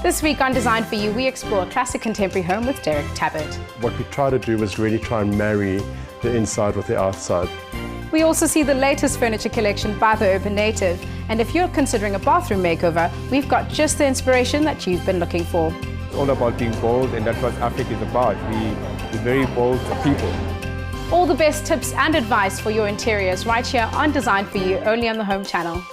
This week on Design For You, we explore a classic contemporary home with Derek Tabbert. What we try to do is really try and marry the inside with the outside. We also see the latest furniture collection by the Urban Native. And if you're considering a bathroom makeover, we've got just the inspiration that you've been looking for. It's all about being bold, and that's what Africa is about. We're very bold people. All the best tips and advice for your interiors right here on Design For You, only on the Home Channel.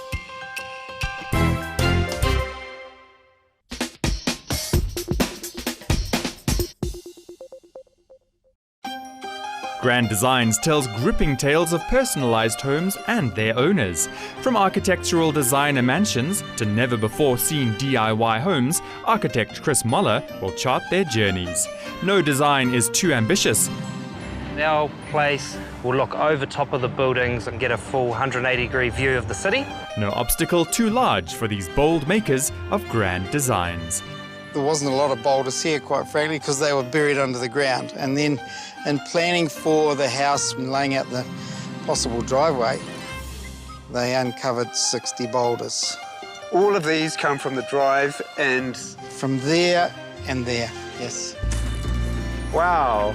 Grand Designs tells gripping tales of personalised homes and their owners. From architectural designer mansions to never-before-seen DIY homes, architect Chris Moller will chart their journeys. No design is too ambitious. Our place will look over top of the buildings and get a full 180-degree view of the city. No obstacle too large for these bold makers of grand designs. There wasn't a lot of boulders here, quite frankly, because they were buried under the ground. And then in planning for the house and laying out the possible driveway, they uncovered 60 boulders. All of these come from the drive and... From there and there, yes. Wow.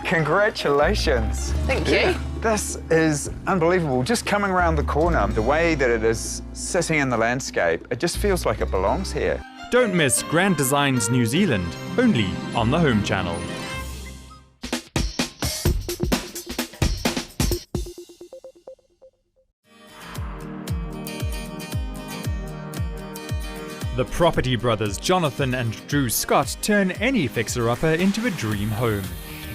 Congratulations. Thank you. This is unbelievable. Just coming around the corner, the way that it is sitting in the landscape, it just feels like it belongs here. Don't miss Grand Designs New Zealand, only on the Home Channel. The property brothers Jonathan and Drew Scott turn any fixer-upper into a dream home.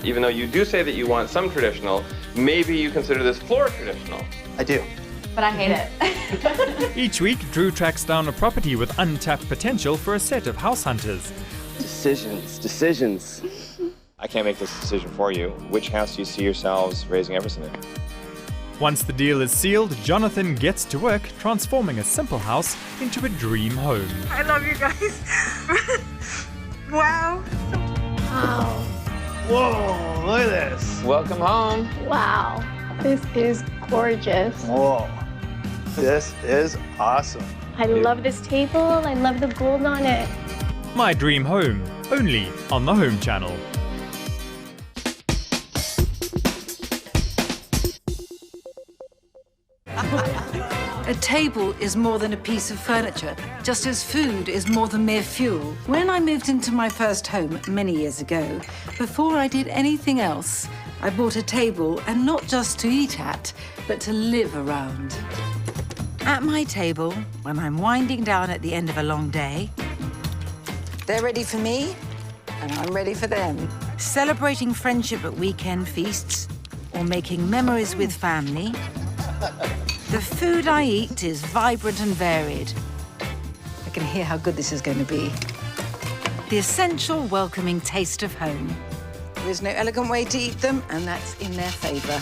Even though you do say that you want some traditional, maybe you consider this floor traditional. I do. But I hate it. Each week, Drew tracks down a property with untapped potential for a set of house hunters. Decisions. I can't make this decision for you. Which house do you see yourselves raising Everson in? Once the deal is sealed, Jonathan gets to work transforming a simple house into a dream home. I love you guys. Wow. Wow. Whoa, look at this. Welcome home. Wow. This is gorgeous. Whoa. This is awesome. I love this table. I love the gold on it. My Dream Home, only on the Home Channel. A table is more than a piece of furniture, just as food is more than mere fuel. When I moved into my first home many years ago, before I did anything else, I bought a table, and not just to eat at, but to live around. At my table, when I'm winding down at the end of a long day, they're ready for me, and I'm ready for them. Celebrating friendship at weekend feasts, or making memories with family, the food I eat is vibrant and varied. I can hear how good this is going to be. The essential, welcoming taste of home. There is no elegant way to eat them, and that's in their favour.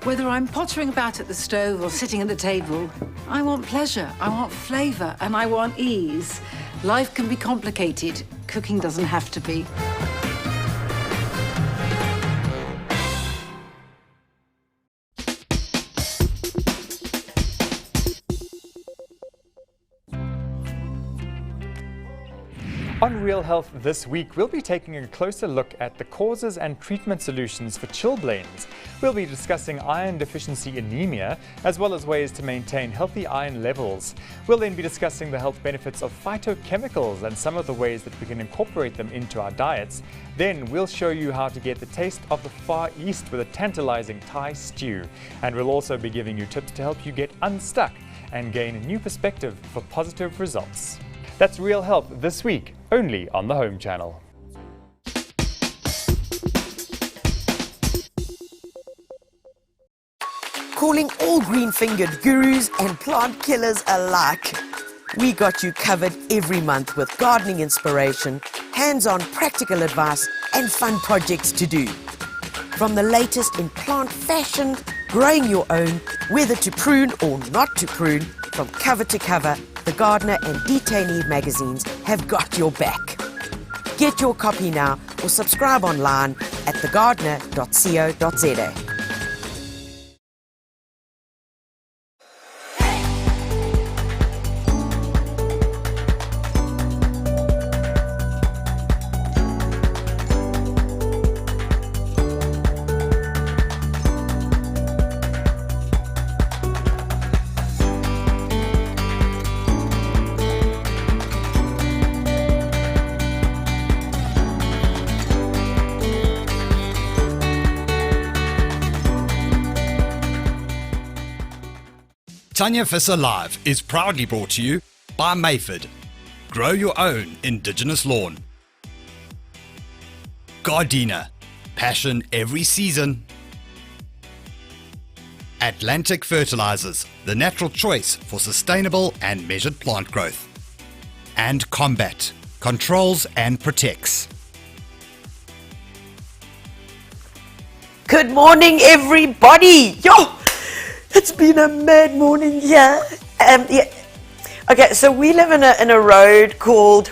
Whether I'm pottering about at the stove or sitting at the table, I want pleasure, I want flavour, and I want ease. Life can be complicated. Cooking doesn't have to be. On Real Health this week, we'll be taking a closer look at the causes and treatment solutions for chilblains. We'll be discussing iron deficiency anemia, as well as ways to maintain healthy iron levels. We'll then be discussing the health benefits of phytochemicals and some of the ways that we can incorporate them into our diets. Then we'll show you how to get the taste of the Far East with a tantalizing Thai stew. And we'll also be giving you tips to help you get unstuck and gain a new perspective for positive results. That's Real Health this week, only on the Home Channel. Calling all green-fingered gurus and plant killers alike. We got you covered every month with gardening inspiration, hands-on practical advice and fun projects to do. From the latest in plant fashion, growing your own, whether to prune or not to prune, from cover to cover, The Gardener and Detainee magazines have got your back. Get your copy now or subscribe online at thegardener.co.za. Tanya Visser Live is proudly brought to you by Mayford. Grow your own Indigenous lawn. Gardena. Passion every season. Atlantic Fertilizers, the natural choice for sustainable and measured plant growth. And Combat, controls and protects. Good morning, everybody. Yo, it's been a mad morning here. Okay, so we live in a road called,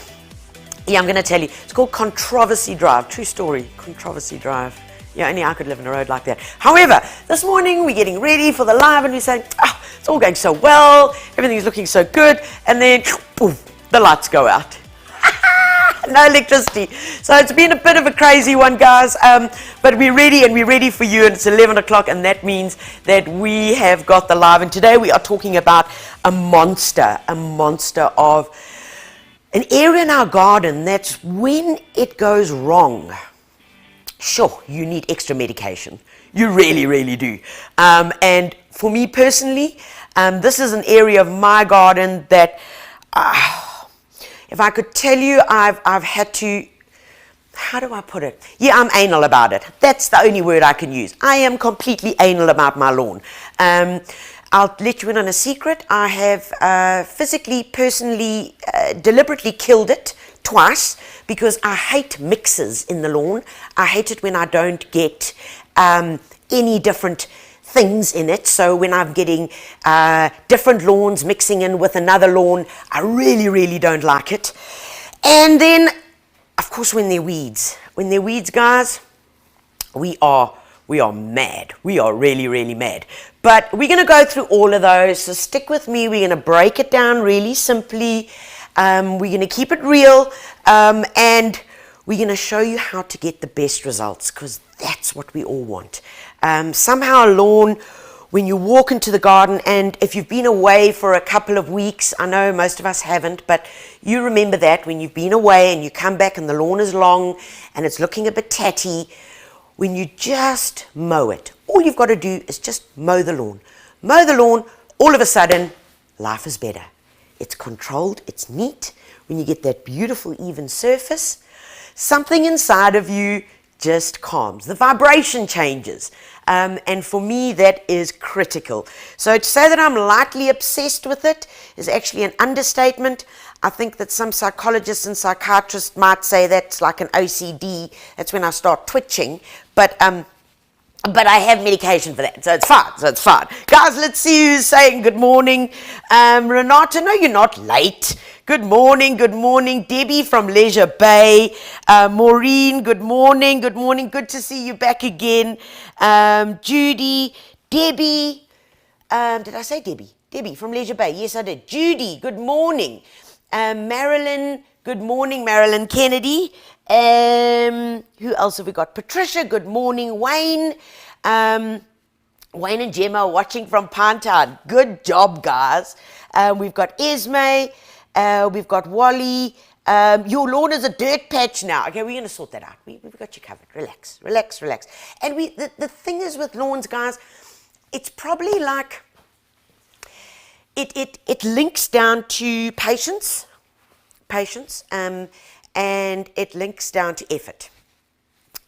I'm going to tell you, it's called Controversy Drive. True story, Controversy Drive. Yeah, only I could live in a road like that. However, this morning we're getting ready for the live and we're saying, it's all going so well, everything's looking so good, and then, boom, the lights go out. No electricity. So it's been a bit of a crazy one, guys, but we're ready, and we're ready for you, and it's 11 o'clock, and that means that we have got the live, and today we are talking about a monster of an area in our garden that's when it goes wrong. Sure, you need extra medication. You really, really do. And for me personally, this is an area of my garden that, if I could tell you, I've had to, how do I put it? Yeah, I'm anal about it. That's the only word I can use. I am completely anal about my lawn. I'll let you in on a secret. I have physically, personally, deliberately killed it twice because I hate mixes in the lawn. I hate it when I don't get any different things in it. So when I'm getting different lawns mixing in with another lawn, I really, really don't like it. And then, of course, when they're weeds. When they're weeds, guys, we are mad. We are really, really mad. But we're going to go through all of those. So stick with me. We're going to break it down really simply. We're going to keep it real. And we're going to show you how to get the best results, because that's what we all want. Somehow a lawn, when you walk into the garden, and if you've been away for a couple of weeks, I know most of us haven't, but you remember that when you've been away and you come back and the lawn is long and it's looking a bit tatty, when you just mow it, all you've got to do is just mow the lawn. Mow the lawn, all of a sudden, life is better. It's controlled, it's neat. When you get that beautiful even surface, something inside of you just calms. The vibration changes. And for me, that is critical. So to say that I'm lightly obsessed with it is actually an understatement. I think that some psychologists and psychiatrists might say that's like an OCD. That's when I start twitching. But I have medication for that, so it's fine. Guys, let's see who's saying good morning. Renata, no, you're not late. Good morning. Debbie from Leisure Bay. Maureen, good morning. Good to see you back again. Judy, Debbie, did I say Debbie? Debbie from Leisure Bay, yes I did. Judy, good morning. Marilyn, good morning, Marilyn Kennedy. Who else have we got? Patricia, good morning. Wayne and Gemma are watching from Pinetown. Good job, guys. We've got Esme, we've got Wally. Your lawn is a dirt patch now. Okay, we're going to sort that out. We've got you covered. Relax. And the thing is with lawns, guys, it's probably like, it links down to patience, and it links down to effort.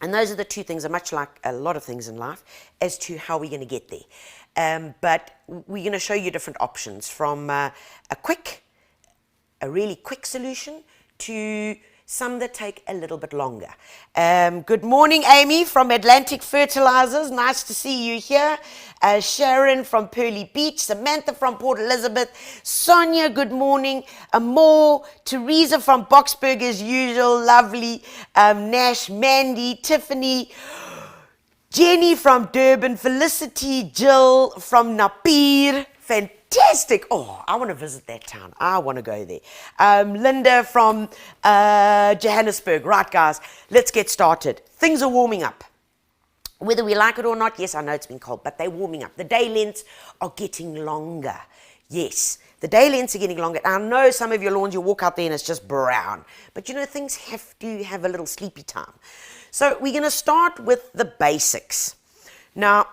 And those are the two things, are much like a lot of things in life, as to how we're going to get there. But we're going to show you different options, from a really quick solution to some that take a little bit longer. Good morning, Amy from Atlantic Fertilizers. Nice to see you here. Sharon from Pearly Beach. Samantha from Port Elizabeth. Sonia, good morning. Amor. Teresa from Boxburg as usual. Lovely. Nash, Mandy, Tiffany. Jenny from Durban. Felicity, Jill from Napier. Fantastic. Oh, I want to visit that town. I want to go there. Linda from Johannesburg. Right, guys, let's get started. Things are warming up. Whether we like it or not, yes, I know it's been cold, but they're warming up. The day lengths are getting longer. Yes, the day lengths are getting longer. I know some of your lawns, you walk out there and it's just brown. But you know, things have to have a little sleepy time. So we're going to start with the basics. Now,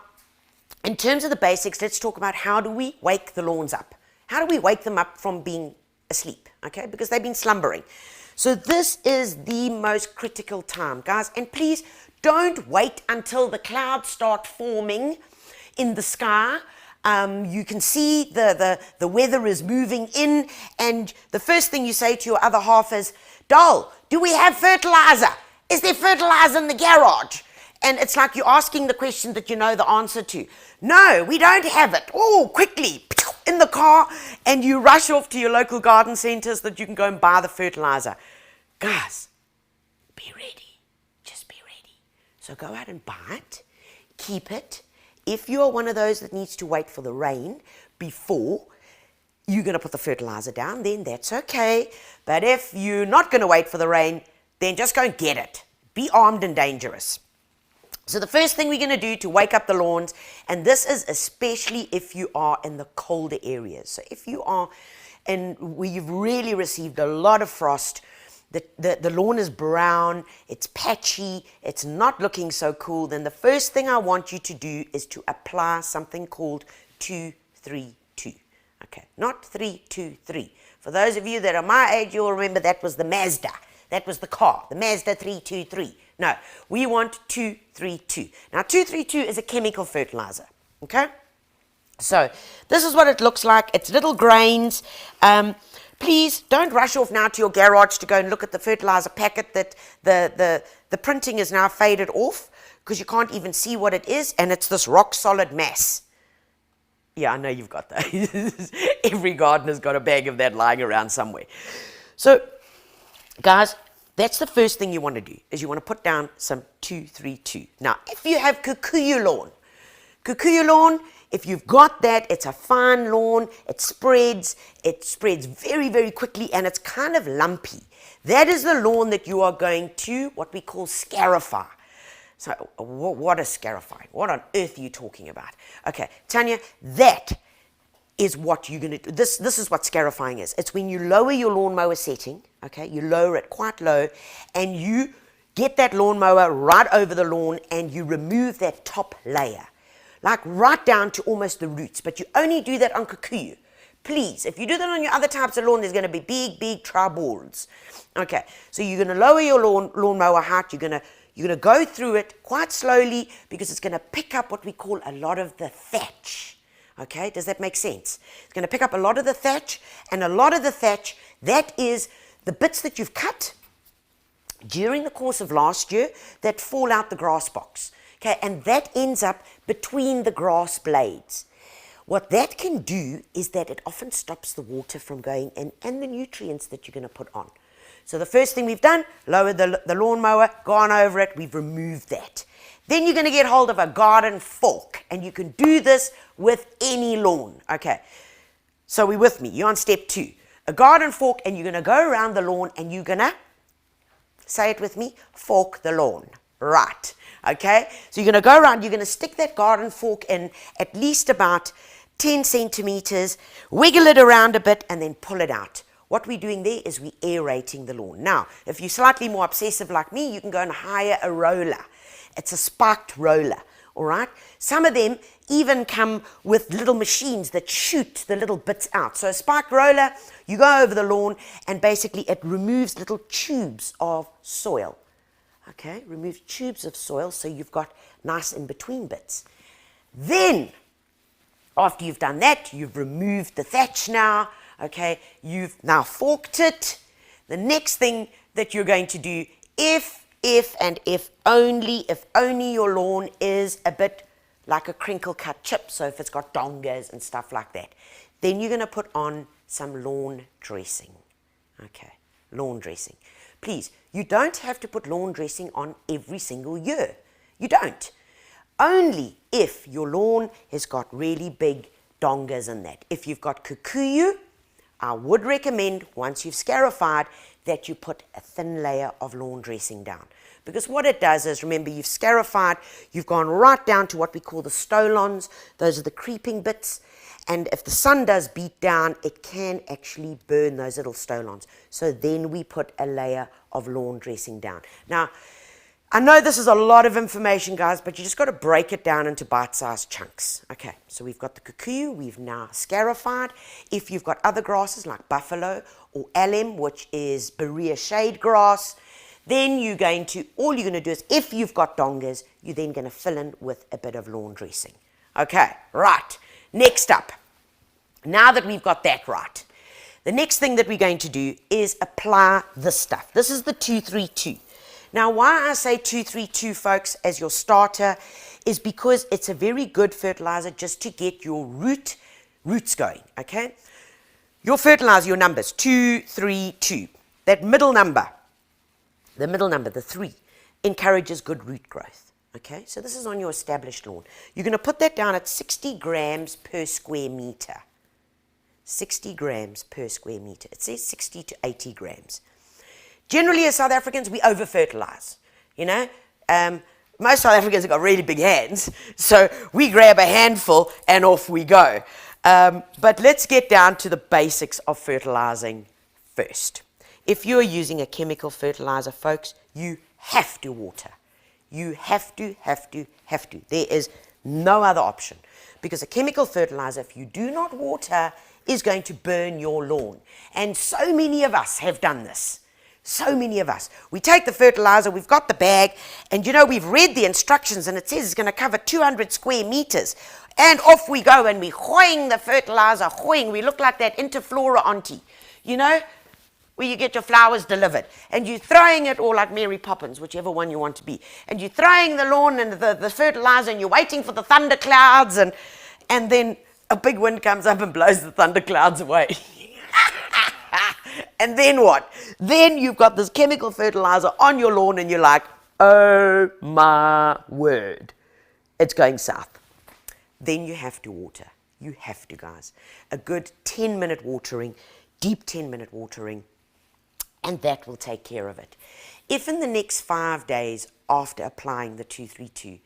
in terms of the basics, let's talk about how do we wake the lawns up? How do we wake them up from being asleep, okay? Because they've been slumbering. So this is the most critical time, guys. And please don't wait until the clouds start forming in the sky. You can see the weather is moving in, and the first thing you say to your other half is, "Doll, do we have fertilizer? Is there fertilizer in the garage?" And it's like you're asking the question that you know the answer to. "No, we don't have it." Oh, quickly, in the car, and you rush off to your local garden centers that you can go and buy the fertilizer. Guys, be ready. Just be ready. So go out and buy it. Keep it. If you're one of those that needs to wait for the rain before you're going to put the fertilizer down, then that's okay. But if you're not going to wait for the rain, then just go and get it. Be armed and dangerous. So the first thing we're going to do to wake up the lawns, and this is especially if you are in the colder areas. So if you are in where you've really received a lot of frost, the lawn is brown, it's patchy, it's not looking so cool, then the first thing I want you to do is to apply something called 2-3-2. Okay, not 3-2-3. For those of you that are my age, you'll remember that was the Mazda. That was the car, the Mazda 323. No, we want 2-3-2. Now, 2-3-2 is a chemical fertilizer, okay? So, this is what it looks like. It's little grains. Please don't rush off now to your garage to go and look at the fertilizer packet that the printing is now faded off because you can't even see what it is, and it's this rock solid mass. Yeah, I know you've got that. Every gardener's got a bag of that lying around somewhere. So, guys, that's the first thing you want to do, is you want to put down some 2-3-2. Now, if you have kikuyu lawn, if you've got that, it's a fine lawn, it spreads very, very quickly, and it's kind of lumpy. That is the lawn that you are going to, what we call scarify. So, what is scarifying? What on earth are you talking about? Okay, Tanya, that is what you're going to do. This is what scarifying is. It's when you lower your lawnmower setting, okay, you lower it quite low, and you get that lawnmower right over the lawn, and you remove that top layer. Like right down to almost the roots, but you only do that on kikuyu. Please, if you do that on your other types of lawn, there's going to be big, big troubles. Okay, so you're going to lower your lawnmower height. You're going to go through it quite slowly because it's going to pick up what we call a lot of the thatch. Okay, does that make sense? It's going to pick up a lot of the thatch, and a lot of the thatch, that is the bits that you've cut during the course of last year that fall out the grass box. Okay, and that ends up between the grass blades. What that can do is that it often stops the water from going in and the nutrients that you're going to put on. So the first thing we've done, lowered the lawnmower, gone over it, we've removed that. Then you're going to get hold of a garden fork, and you can do this with any lawn. Okay, so we're with me. You're on step 2. A garden fork, and you're going to go around the lawn, and you're going to, say it with me, fork the lawn. Right. Okay, so you're going to go around, you're going to stick that garden fork in at least about 10 centimeters, wiggle it around a bit, and then pull it out. What we're doing there is we're aerating the lawn. Now, if you're slightly more obsessive like me, you can go and hire a roller. It's a spiked roller, all right? Some of them even come with little machines that shoot the little bits out. So a spiked roller, you go over the lawn, and basically it removes little tubes of soil. Okay, remove tubes of soil so you've got nice in-between bits. Then, after you've done that, you've removed the thatch now, okay, you've now forked it. The next thing that you're going to do, if only your lawn is a bit like a crinkle-cut chip, so if it's got dongas and stuff like that, then you're going to put on some lawn dressing. Okay, lawn dressing. Please, you don't have to put lawn dressing on every single year. You don't. Only if your lawn has got really big dongas in that. If you've got kikuyu, I would recommend, once you've scarified, that you put a thin layer of lawn dressing down. Because what it does is, remember, you've scarified, you've gone right down to what we call the stolons. Those are the creeping bits. And if the sun does beat down, it can actually burn those little stolons. So then we put a layer of lawn dressing down. Now, I know this is a lot of information, guys, but you just got to break it down into bite-sized chunks. Okay, so we've got the kikuyu, we've now scarified. If you've got other grasses like buffalo or alum, which is Berea shade grass, then all you're going to do is, if you've got dongas, you're then going to fill in with a bit of lawn dressing. Okay, right. Next up, now that we've got that right, the next thing that we're going to do is apply this stuff. This is the 232. Now, why I say 232, folks, as your starter is because it's a very good fertilizer just to get your roots going, okay? Your fertilizer, your numbers, 232. That middle number, the 3, encourages good root growth, okay? So this is on your established lawn. You're going to put that down at 60 grams per square meter. 60 grams per square meter. It says 60 to 80 grams. Generally, as South Africans, we over-fertilize, you know. Most South Africans have got really big hands, so we grab a handful and off we go. But let's get down to the basics of fertilizing first. If you're using a chemical fertilizer, folks, you have to water. You have to. There is no other option. Because a chemical fertilizer, if you do not water, is going to burn your lawn. And so many of us have done this. So many of us. We take the fertilizer, we've got the bag, and you know, we've read the instructions and it says it's going to cover 200 square meters. And off we go and we hoing the fertilizer, hoing. We look like that Interflora auntie, you know, where you get your flowers delivered. And you're throwing it, or like Mary Poppins, whichever one you want to be. And you're throwing the lawn and the fertilizer, and you're waiting for the thunderclouds, and then a big wind comes up and blows the thunderclouds away. And then what? Then you've got this chemical fertilizer on your lawn and you're like, oh my word, it's going south. Then you have to water. You have to, guys. A good 10-minute watering, deep 10-minute watering, and that will take care of it. If in the next 5 days after applying the 232,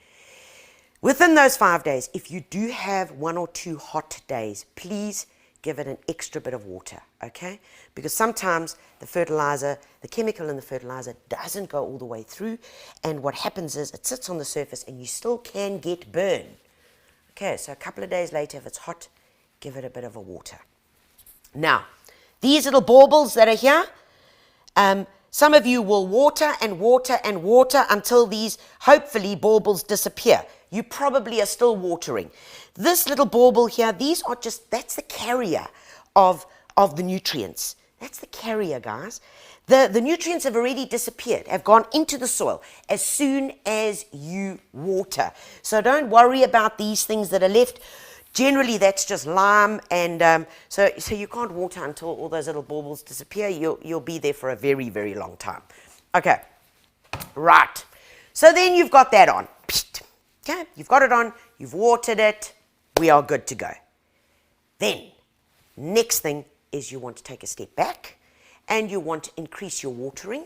within those 5 days, if you do have 1 or 2 hot days, please give it an extra bit of water, okay? Because sometimes the fertilizer, the chemical in the fertilizer doesn't go all the way through, and what happens is it sits on the surface and you still can get burn. Okay, so a couple of days later, if it's hot, give it a bit of a water. Now, these little baubles that are here, some of you will water and water and water until these, hopefully, baubles disappear. You probably are still watering. This little bauble here, these are just, that's the carrier of the nutrients. That's the carrier, guys. The nutrients have already disappeared, have gone into the soil as soon as you water. So don't worry about these things that are left. Generally, that's just lime, and so you can't water until all those little baubles disappear. You'll be there for a very, very long time. Okay, right. So then you've got that on. Okay, you've got it on, you've watered it, we are good to go. Then, next thing is you want to take a step back and you want to increase your watering.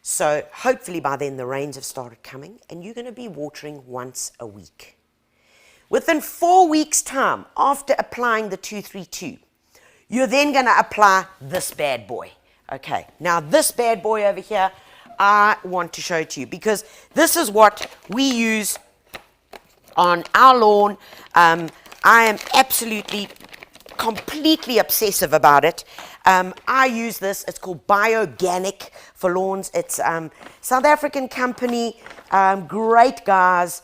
So hopefully by then the rains have started coming and you're going to be watering once a week. Within 4 weeks' time, after applying the 232, you're then going to apply this bad boy. Okay, now this bad boy over here, I want to show it to you because this is what we use on our lawn. I am absolutely, completely obsessive about it. I use this. It's called Bioganic for lawns. It's South African company, great guys,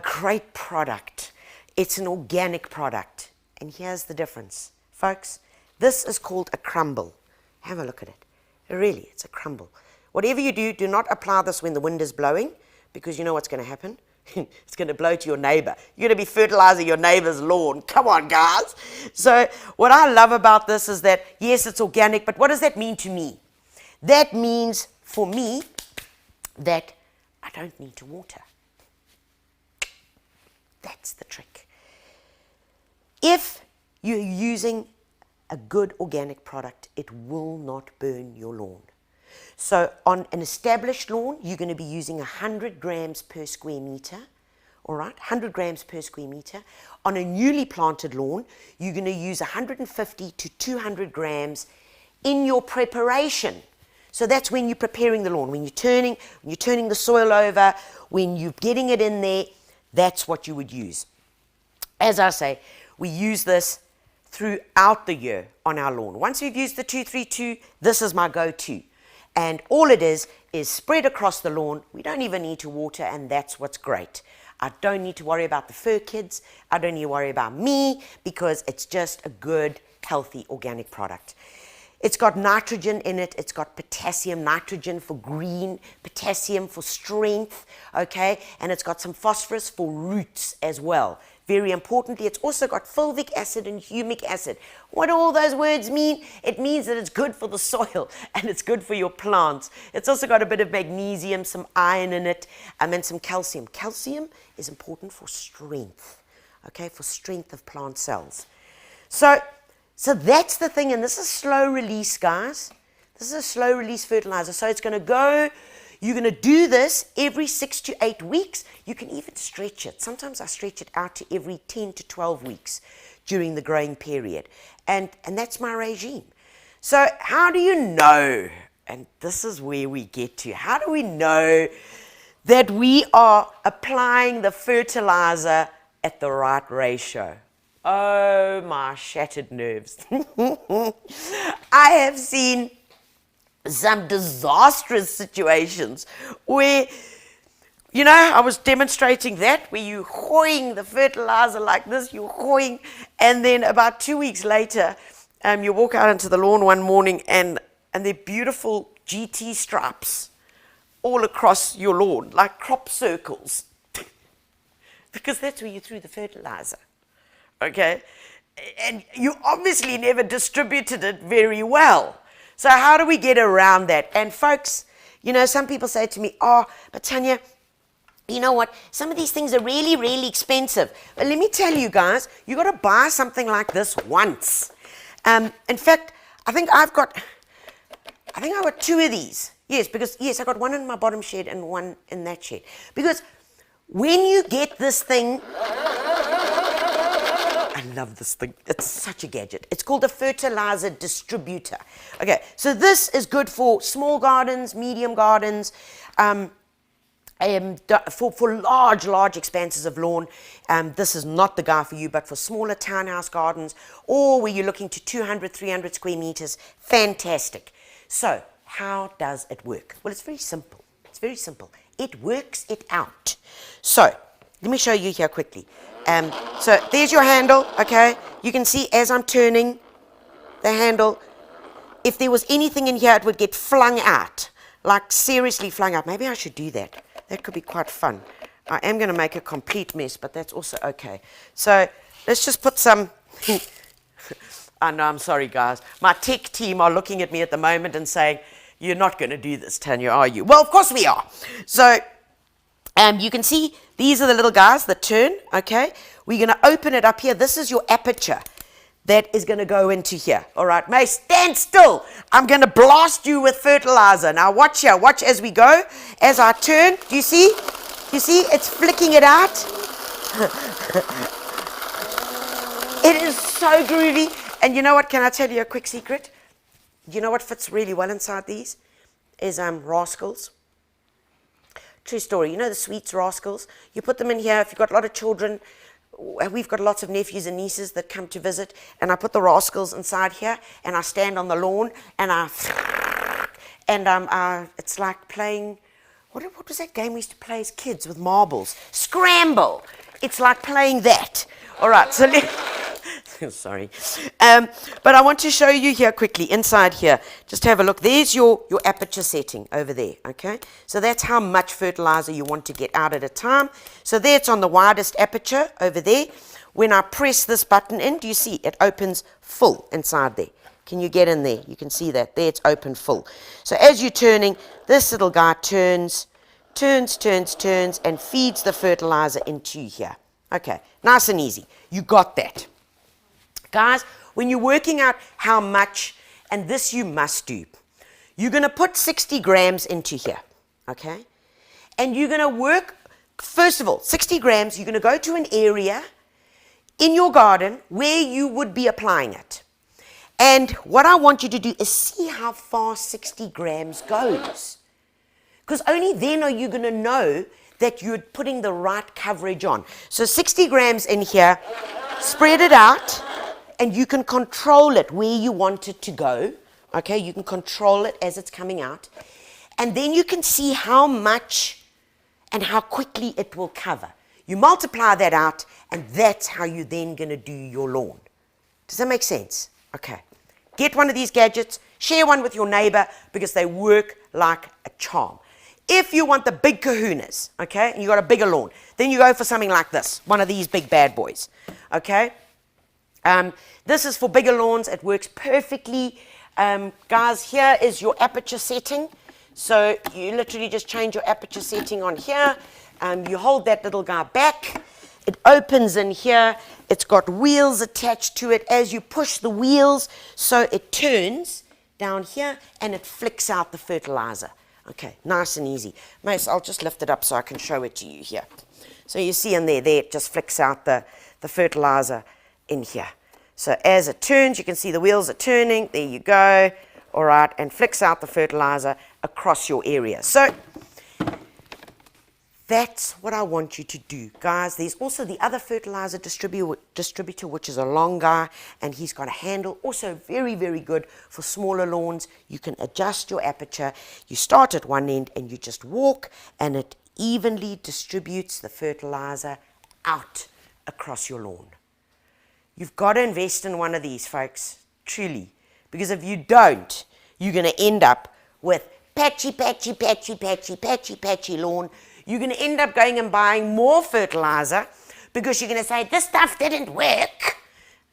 great product. It's an organic product. And here's the difference. Folks, this is called a crumble. Have a look at it. Really, it's a crumble. Whatever you do, do not apply this when the wind is blowing because you know what's going to happen. It's going to blow to your neighbor. You're going to be fertilizing your neighbor's lawn. Come on, guys. So what I love about this is that, yes, it's organic, but what does that mean to me? That means, for me, that I don't need to water. That's the trick. If you're using a good organic product, it will not burn your lawn. So on an established lawn, you're going to be using 100 grams per square meter, all right, 100 grams per square meter. On a newly planted lawn, you're going to use 150 to 200 grams in your preparation. So that's when you're preparing the lawn, when you're turning the soil over, when you're getting it in there, that's what you would use. As I say, we use this throughout the year on our lawn. Once we've used the 232, this is my go-to. And all it is spread across the lawn. We don't even need to water, and that's what's great. I don't need to worry about the fur kids. I don't need to worry about me, because it's just a good, healthy, organic product. It's got nitrogen in it. It's got potassium, nitrogen for green, potassium for strength, okay? And it's got some phosphorus for roots as well. Very importantly, it's also got fulvic acid and humic acid. What do all those words mean? It means that it's good for the soil and it's good for your plants. It's also got a bit of magnesium, some iron in it, and then some calcium. Calcium is important for strength, okay, for strength of plant cells. So that's the thing, and this is slow release, guys. This is a slow release fertilizer. So it's going to go, you're going to do this every 6 to 8 weeks. You can even stretch it. Sometimes I stretch it out to every 10 to 12 weeks during the growing period. And that's my regime. So how do you know, and this is where we get to, how do we know that we are applying the fertilizer at the right ratio? Oh, my shattered nerves. I have seen some disastrous situations where, you know, I was demonstrating that, where you're hoying the fertilizer like this, you're hoying, and then about 2 weeks later, you walk out into the lawn one morning and they're beautiful GT stripes all across your lawn, like crop circles, because that's where you threw the fertilizer. Okay, and you obviously never distributed it very well. So how do we get around that? And folks, you know, some people say to me, oh, but Tanya, you know what? Some of these things are really, really expensive. But let me tell you guys, you got to buy something like this once. In fact, I think I've got 2 of these. Yes, because yes, I got one in my bottom shed and one in that shed. Because when you get this thing, I love this thing. It's such a gadget. It's called a fertilizer distributor. Okay, so this is good for small gardens, medium gardens, for large expanses of lawn. This is not the guy for you, but for smaller townhouse gardens or where you're looking to 200, 300 square meters, fantastic. So how does it work? Well, it's very simple. It's very simple. It works it out. So let me show you here quickly. So there's your handle, okay? You can see as I'm turning the handle, if there was anything in here, it would get flung out, like seriously flung out. Maybe I should do that. That could be quite fun. I am going to make a complete mess, but that's also okay. So let's just put some, I know, I'm sorry guys. My tech team are looking at me at the moment and saying, you're not going to do this, Tanya, are you? Well, of course we are. So you can see these are the little guys that turn, okay? We're going to open it up here. This is your aperture that is going to go into here. All right, May, stand still. I'm going to blast you with fertilizer. Now watch here. Watch as we go. As I turn, do you see? You see? It's flicking it out. It is so groovy. And you know what? Can I tell you a quick secret? You know what fits really well inside these? Is rascals. True story. You know the sweets rascals? You put them in here. If you've got a lot of children, we've got lots of nephews and nieces that come to visit, and I put the rascals inside here, and I stand on the lawn, and it's like playing, what was that game we used to play as kids with marbles? Scramble. It's like playing that. All right, so sorry. But I want to show you here quickly, inside here. Just have a look. There's your aperture setting over there, okay? So that's how much fertilizer you want to get out at a time. So there it's on the widest aperture over there. When I press this button in, do you see it opens full inside there? Can you get in there? You can see that. There it's open full. So as you're turning, this little guy turns, and feeds the fertilizer into here. Okay, nice and easy. You got that. Guys, when you're working out how much, and this you must do, you're going to put 60 grams into here, okay? And you're going to work, first of all, 60 grams, you're going to go to an area in your garden where you would be applying it. And what I want you to do is see how far 60 grams goes. Because only then are you going to know that you're putting the right coverage on. So 60 grams in here, spread it out, and you can control it where you want it to go. Okay, you can control it as it's coming out. And then you can see how much and how quickly it will cover. You multiply that out, and that's how you're then going to do your lawn. Does that make sense? Okay. Get one of these gadgets, share one with your neighbor, because they work like a charm. If you want the big kahunas, okay, and you got a bigger lawn, then you go for something like this, one of these big bad boys, okay? This is for bigger lawns. It works perfectly. Guys, here is your aperture setting. So you literally just change your aperture setting on here. You hold that little guy back. It opens in here. It's got wheels attached to it. As you push the wheels, so it turns down here and it flicks out the fertilizer. Okay, nice and easy. Mace, I'll just lift it up so I can show it to you here. So you see in there it just flicks out the fertilizer in here. So as it turns, you can see the wheels are turning. There you go. All right, and flicks out the fertilizer across your area. So that's what I want you to do, guys. There's also the other fertilizer distributor, which is a long guy, and he's got a handle. Also very, very good for smaller lawns. You can adjust your aperture. You start at one end and you just walk, and it evenly distributes the fertilizer out across your lawn. You've got to invest in one of these, folks, truly. Because if you don't, you're going to end up with patchy lawn. You're going to end up going and buying more fertilizer because you're going to say, this stuff didn't work.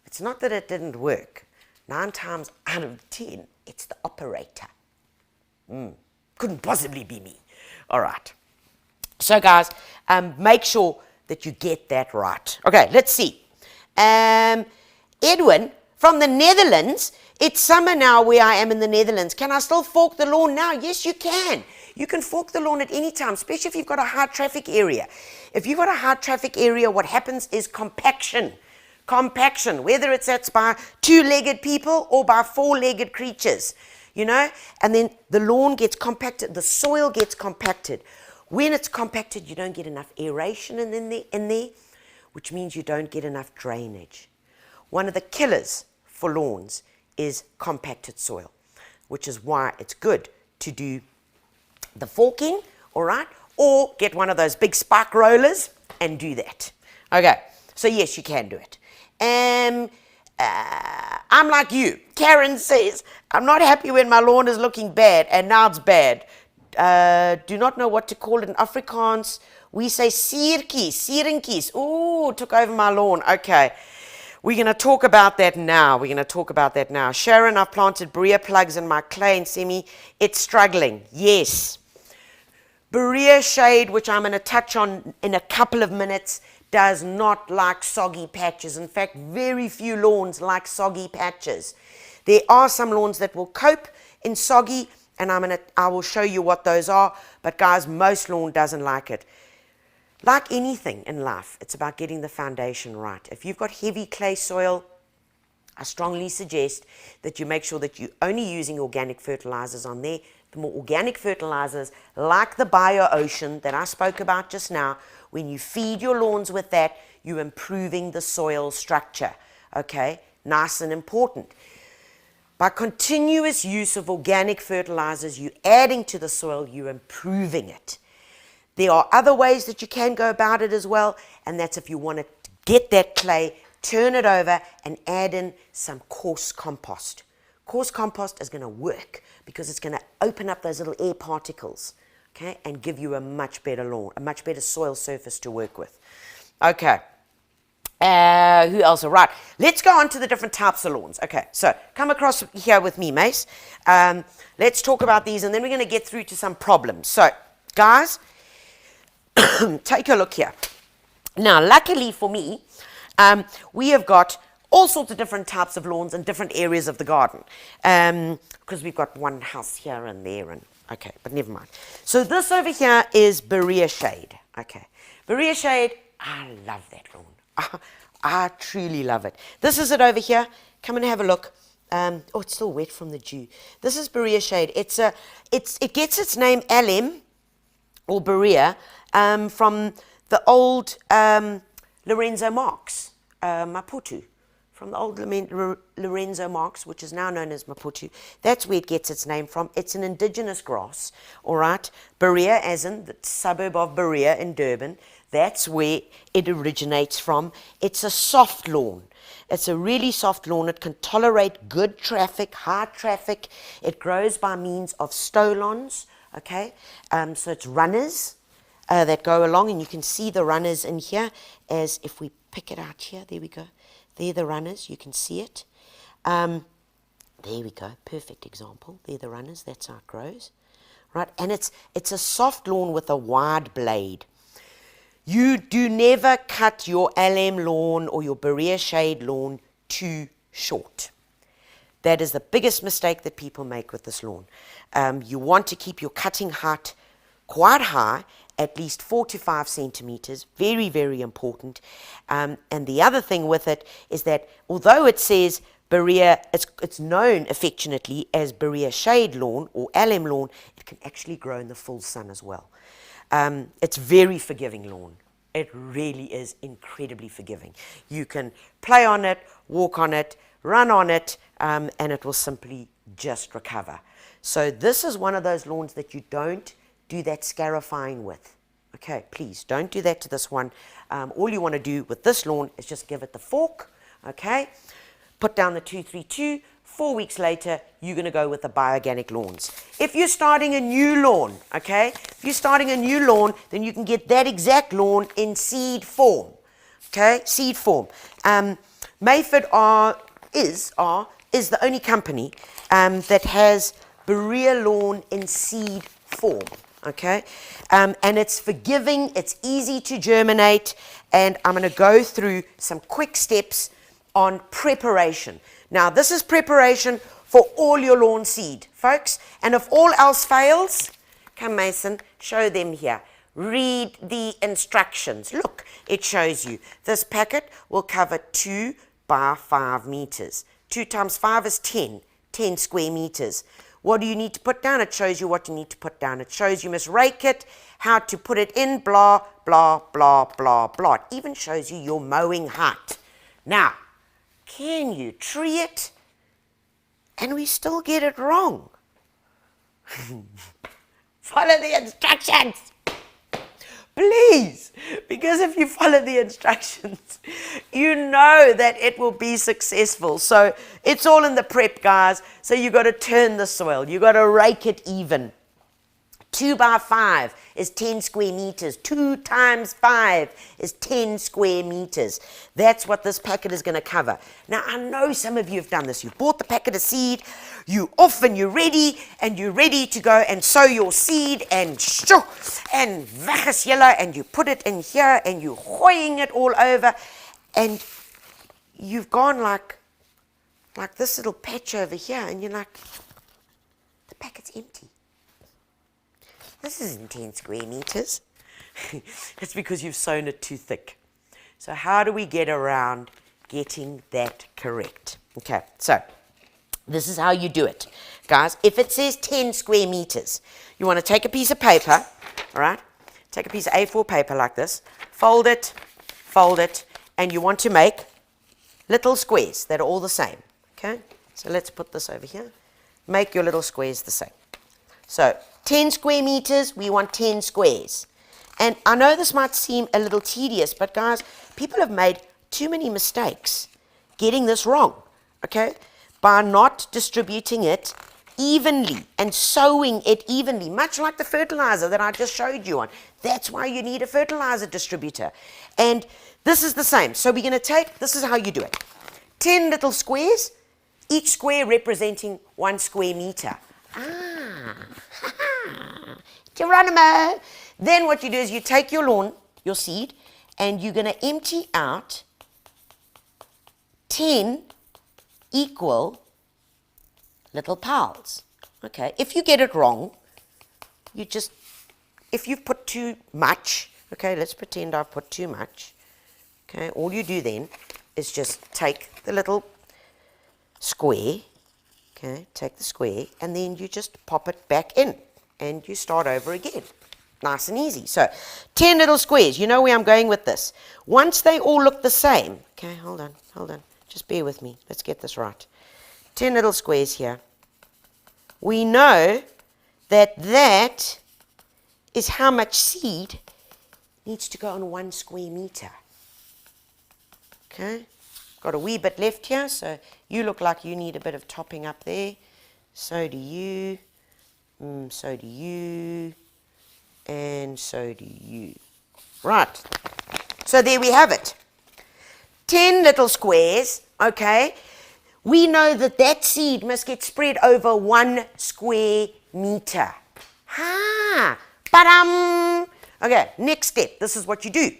It's not that it didn't work. 9 times out of 10, it's the operator. Couldn't possibly be me. All right. So, guys, make sure that you get that right. Okay, let's see. Edwin from the Netherlands. It's summer now where I am in the Netherlands. Can I still fork the lawn now? Yes, you can. You can fork the lawn at any time, especially if you've got a high traffic area. If you've got a high traffic area, what happens is compaction. Compaction, whether it's by 2-legged people or by 4-legged creatures, you know, and then the lawn gets compacted, the soil gets compacted. When it's compacted, you don't get enough aeration in there, which means you don't get enough drainage. One of the killers for lawns is compacted soil, which is why it's good to do the forking, all right, or get one of those big spark rollers and do that. Okay, so yes, you can do it. I'm like you. Karen says, I'm not happy when my lawn is looking bad, and now it's bad. Do not know what to call it in Afrikaans. We say sieringkies. Ooh, took over my lawn. Okay. We're going to talk about that now. Sharon, I've planted Berea plugs in my clay and semi. It's struggling. Yes. Berea shade, which I'm going to touch on in a couple of minutes, does not like soggy patches. In fact, very few lawns like soggy patches. There are some lawns that will cope in soggy, and I will show you what those are. But guys, most lawn doesn't like it. Like anything in life, it's about getting the foundation right. If you've got heavy clay soil, I strongly suggest that you make sure that you're only using organic fertilizers on there. The more organic fertilizers, like the Bio-Ocean that I spoke about just now, when you feed your lawns with that, you're improving the soil structure. Okay? Nice and important. By continuous use of organic fertilizers, you're adding to the soil, you're improving it. There are other ways that you can go about it as well, and that's if you want to get that clay, turn it over, and add in some coarse compost. Coarse compost is going to work because it's going to open up those little air particles, okay, and give you a much better lawn, a much better soil surface to work with. Okay. Who else? All right. Let's go on to the different types of lawns. Okay, so come across here with me, Mace. Let's talk about these, and then we're going to get through to some problems. So, guys, take a look here. Now, luckily for me, we have got all sorts of different types of lawns in different areas of the garden, because we've got one house here and there, and okay, but never mind. So this over here is Berea shade. Okay, Berea shade, I love that lawn. I truly love it. This is it over here. Come and have a look. Oh, it's still wet from the dew. This is Berea shade. It gets its name alem or Berea from the old Lorenzo Marx, Maputo. From the old Lorenzo Marx, which is now known as Maputo. That's where it gets its name from. It's an indigenous grass, all right? Berea, as in the suburb of Berea in Durban, that's where it originates from. It's a soft lawn. It's a really soft lawn. It can tolerate good traffic, high traffic. It grows by means of stolons, okay? So it's runners that go along, and you can see the runners in here as if we pick it out here. There we go. They're the runners. You can see it. There we go. Perfect example. They're the runners. That's how it grows. Right? And it's a soft lawn with a wide blade. You do never cut your alem lawn or your Berea shade lawn too short. That is the biggest mistake that people make with this lawn. You want to keep your cutting height quite high, at least 4 to 5 centimeters. Very, very important. And the other thing with it is that although it says Berea, it's known affectionately as Berea shade lawn or alem lawn, it can actually grow in the full sun as well. It's very forgiving lawn. It really is incredibly forgiving. You can play on it, walk on it, run on it, and it will simply just recover. So this is one of those lawns that you don't do that scarifying with. Okay, please don't do that to this one. All you want to do with this lawn is just give it the fork, okay? Put down the 232. 4 weeks later, you're going to go with the bioorganic lawns. If you're starting a new lawn, okay, if you're starting a new lawn, then you can get that exact lawn in seed form, okay, seed form. Mayford is the only company that has Berea lawn in seed form, okay, and it's forgiving, it's easy to germinate, and I'm going to go through some quick steps on preparation. Now, this is preparation for all your lawn seed, folks. And if all else fails, come Mason, show them here. Read the instructions. Look, it shows you. This packet will cover 2 by 5 meters. 2 times 5 is 10 square meters. What do you need to put down? It shows you what you need to put down. It shows you must rake it, how to put it in, blah, blah, blah, blah, blah. It even shows you your mowing height. Now, can you tree it and we still get it wrong? Follow the instructions, please, because if you follow the instructions, you know that it will be successful. So it's all in the prep, guys. So you got to turn the soil, you got to rake it even. 2 by 5 is 10 square meters. 2 times 5 is 10 square meters. That's what this packet is going to cover. Now, I know some of you have done this. You've bought the packet of seed, you're off and you're ready to go and sow your seed and vachas yellow, and you put it in here and you're hoying it all over, and you've gone like this little patch over here, and you're like, the packet's empty. This isn't 10 square meters. It's because you've sown it too thick. So how do we get around getting that correct? Okay, so this is how you do it. Guys, if it says 10 square meters, you want to take a piece of paper, all right? Take a piece of A4 paper like this, fold it, and you want to make little squares that are all the same, okay? So let's put this over here. Make your little squares the same. So 10 square meters, we want 10 squares. And I know this might seem a little tedious, but guys, people have made too many mistakes getting this wrong, okay? By not distributing it evenly and sowing it evenly, much like the fertilizer that I just showed you on. That's why you need a fertilizer distributor. And this is the same. So we're going to take, this is how you do it. 10 little squares, each square representing 1 square meter. Geronimo. Then what you do is you take your lawn, your seed, and you're going to empty out 10 equal little piles. Okay, if you get it wrong, you just, if you've put too much, okay, let's pretend I've put too much. Okay, all you do then is just take the little square Okay, take the square, and then you just pop it back in, and you start over again. Nice and easy. So 10 little squares. You know where I'm going with this. Once they all look the same. Okay, hold on. Just bear with me. Let's get this right. 10 little squares here. We know that that is how much seed needs to go on 1 square meter. Okay, got a wee bit left here, so you look like you need a bit of topping up there. So do you. So do you. And so do you. Right. So there we have it. 10 little squares, okay? We know that that seed must get spread over 1 square meter. Okay, next step. This is what you do.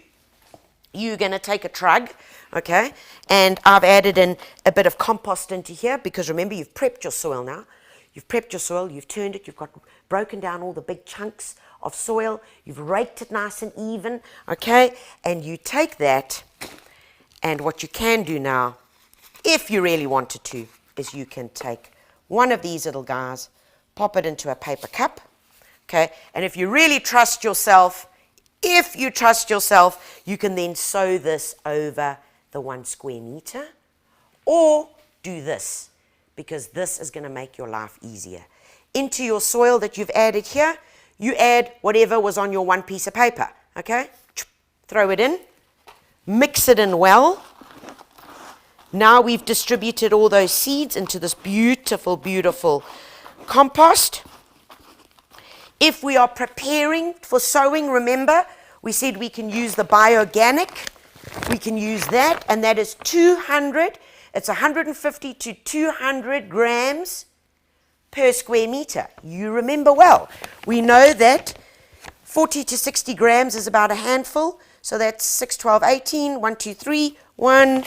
You're going to take a trug, okay? And I've added in a bit of compost into here because remember, you've prepped your soil now. You've prepped your soil, you've turned it, you've got broken down all the big chunks of soil, you've raked it nice and even, okay? And you take that, and what you can do now, if you really wanted to, is you can take one of these little guys, pop it into a paper cup, okay? And if you really trust yourself, you can then sow this over the 1 square meter, or do this, because this is going to make your life easier. Into your soil that you've added here, you add whatever was on your 1 piece of paper, okay? Throw it in, mix it in well. Now we've distributed all those seeds into this beautiful, beautiful compost. If we are preparing for sowing, remember, we said we can use the bioorganic. We can use that, and that is 200, it's 150 to 200 grams per square meter. You remember well. We know that 40 to 60 grams is about a handful. So that's 6, 12, 18. 1, 2, 3. 1,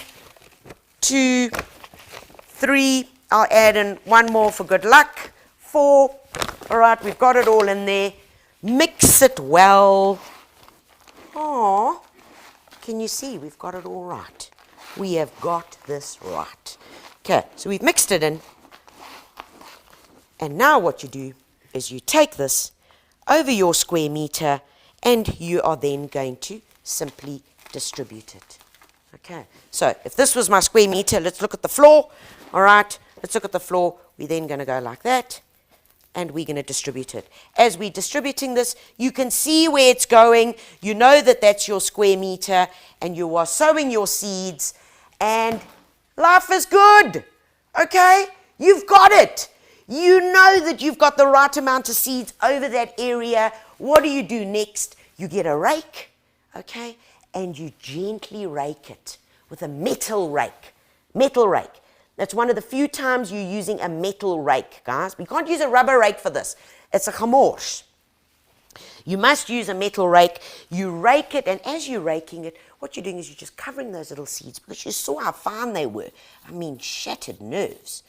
2, 3. I'll add in 1 more for good luck. 4. All right, we've got it all in there. Mix it well. Oh, can you see? We've got it all right. We have got this right. Okay, so we've mixed it in. And now what you do is you take this over your square meter, and you are then going to simply distribute it. Okay, so if this was my square meter, let's look at the floor. All right, let's look at the floor. We're then going to go like that, and we're going to distribute it. As we're distributing this, you can see where it's going. You know that that's your square meter, and you are sowing your seeds, and life is good. Okay, you've got it. You know that you've got the right amount of seeds over that area. What do you do next? You get a rake, okay, and you gently rake it with a metal rake. Metal rake. That's one of the few times you're using a metal rake, guys. We can't use a rubber rake for this. It's a chamors. You must use a metal rake. You rake it, and as you're raking it, what you're doing is you're just covering those little seeds, because you saw how fine they were. I mean, shattered nerves.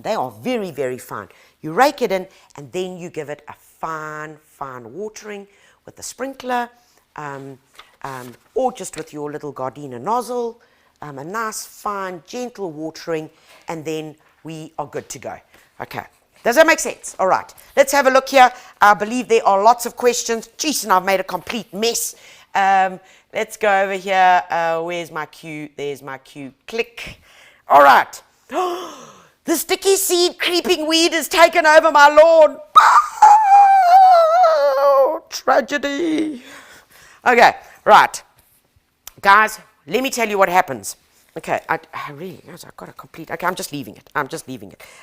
They are very, very fine. You rake it in, and then you give it a fine, fine watering with the sprinkler, or just with your little Gardena nozzle, a nice, fine, gentle watering, and then we are good to go. Okay, does that make sense? All right, let's have a look here. I believe there are lots of questions. Jeez, and I've made a complete mess. Let's go over here. Where's my cue? There's my cue. Click. All right. The sticky seed creeping weed has taken over my lawn. Oh, tragedy. Okay, right. Guys, let me tell you what happens. Okay, I really, I've got a complete, okay, I'm just leaving it.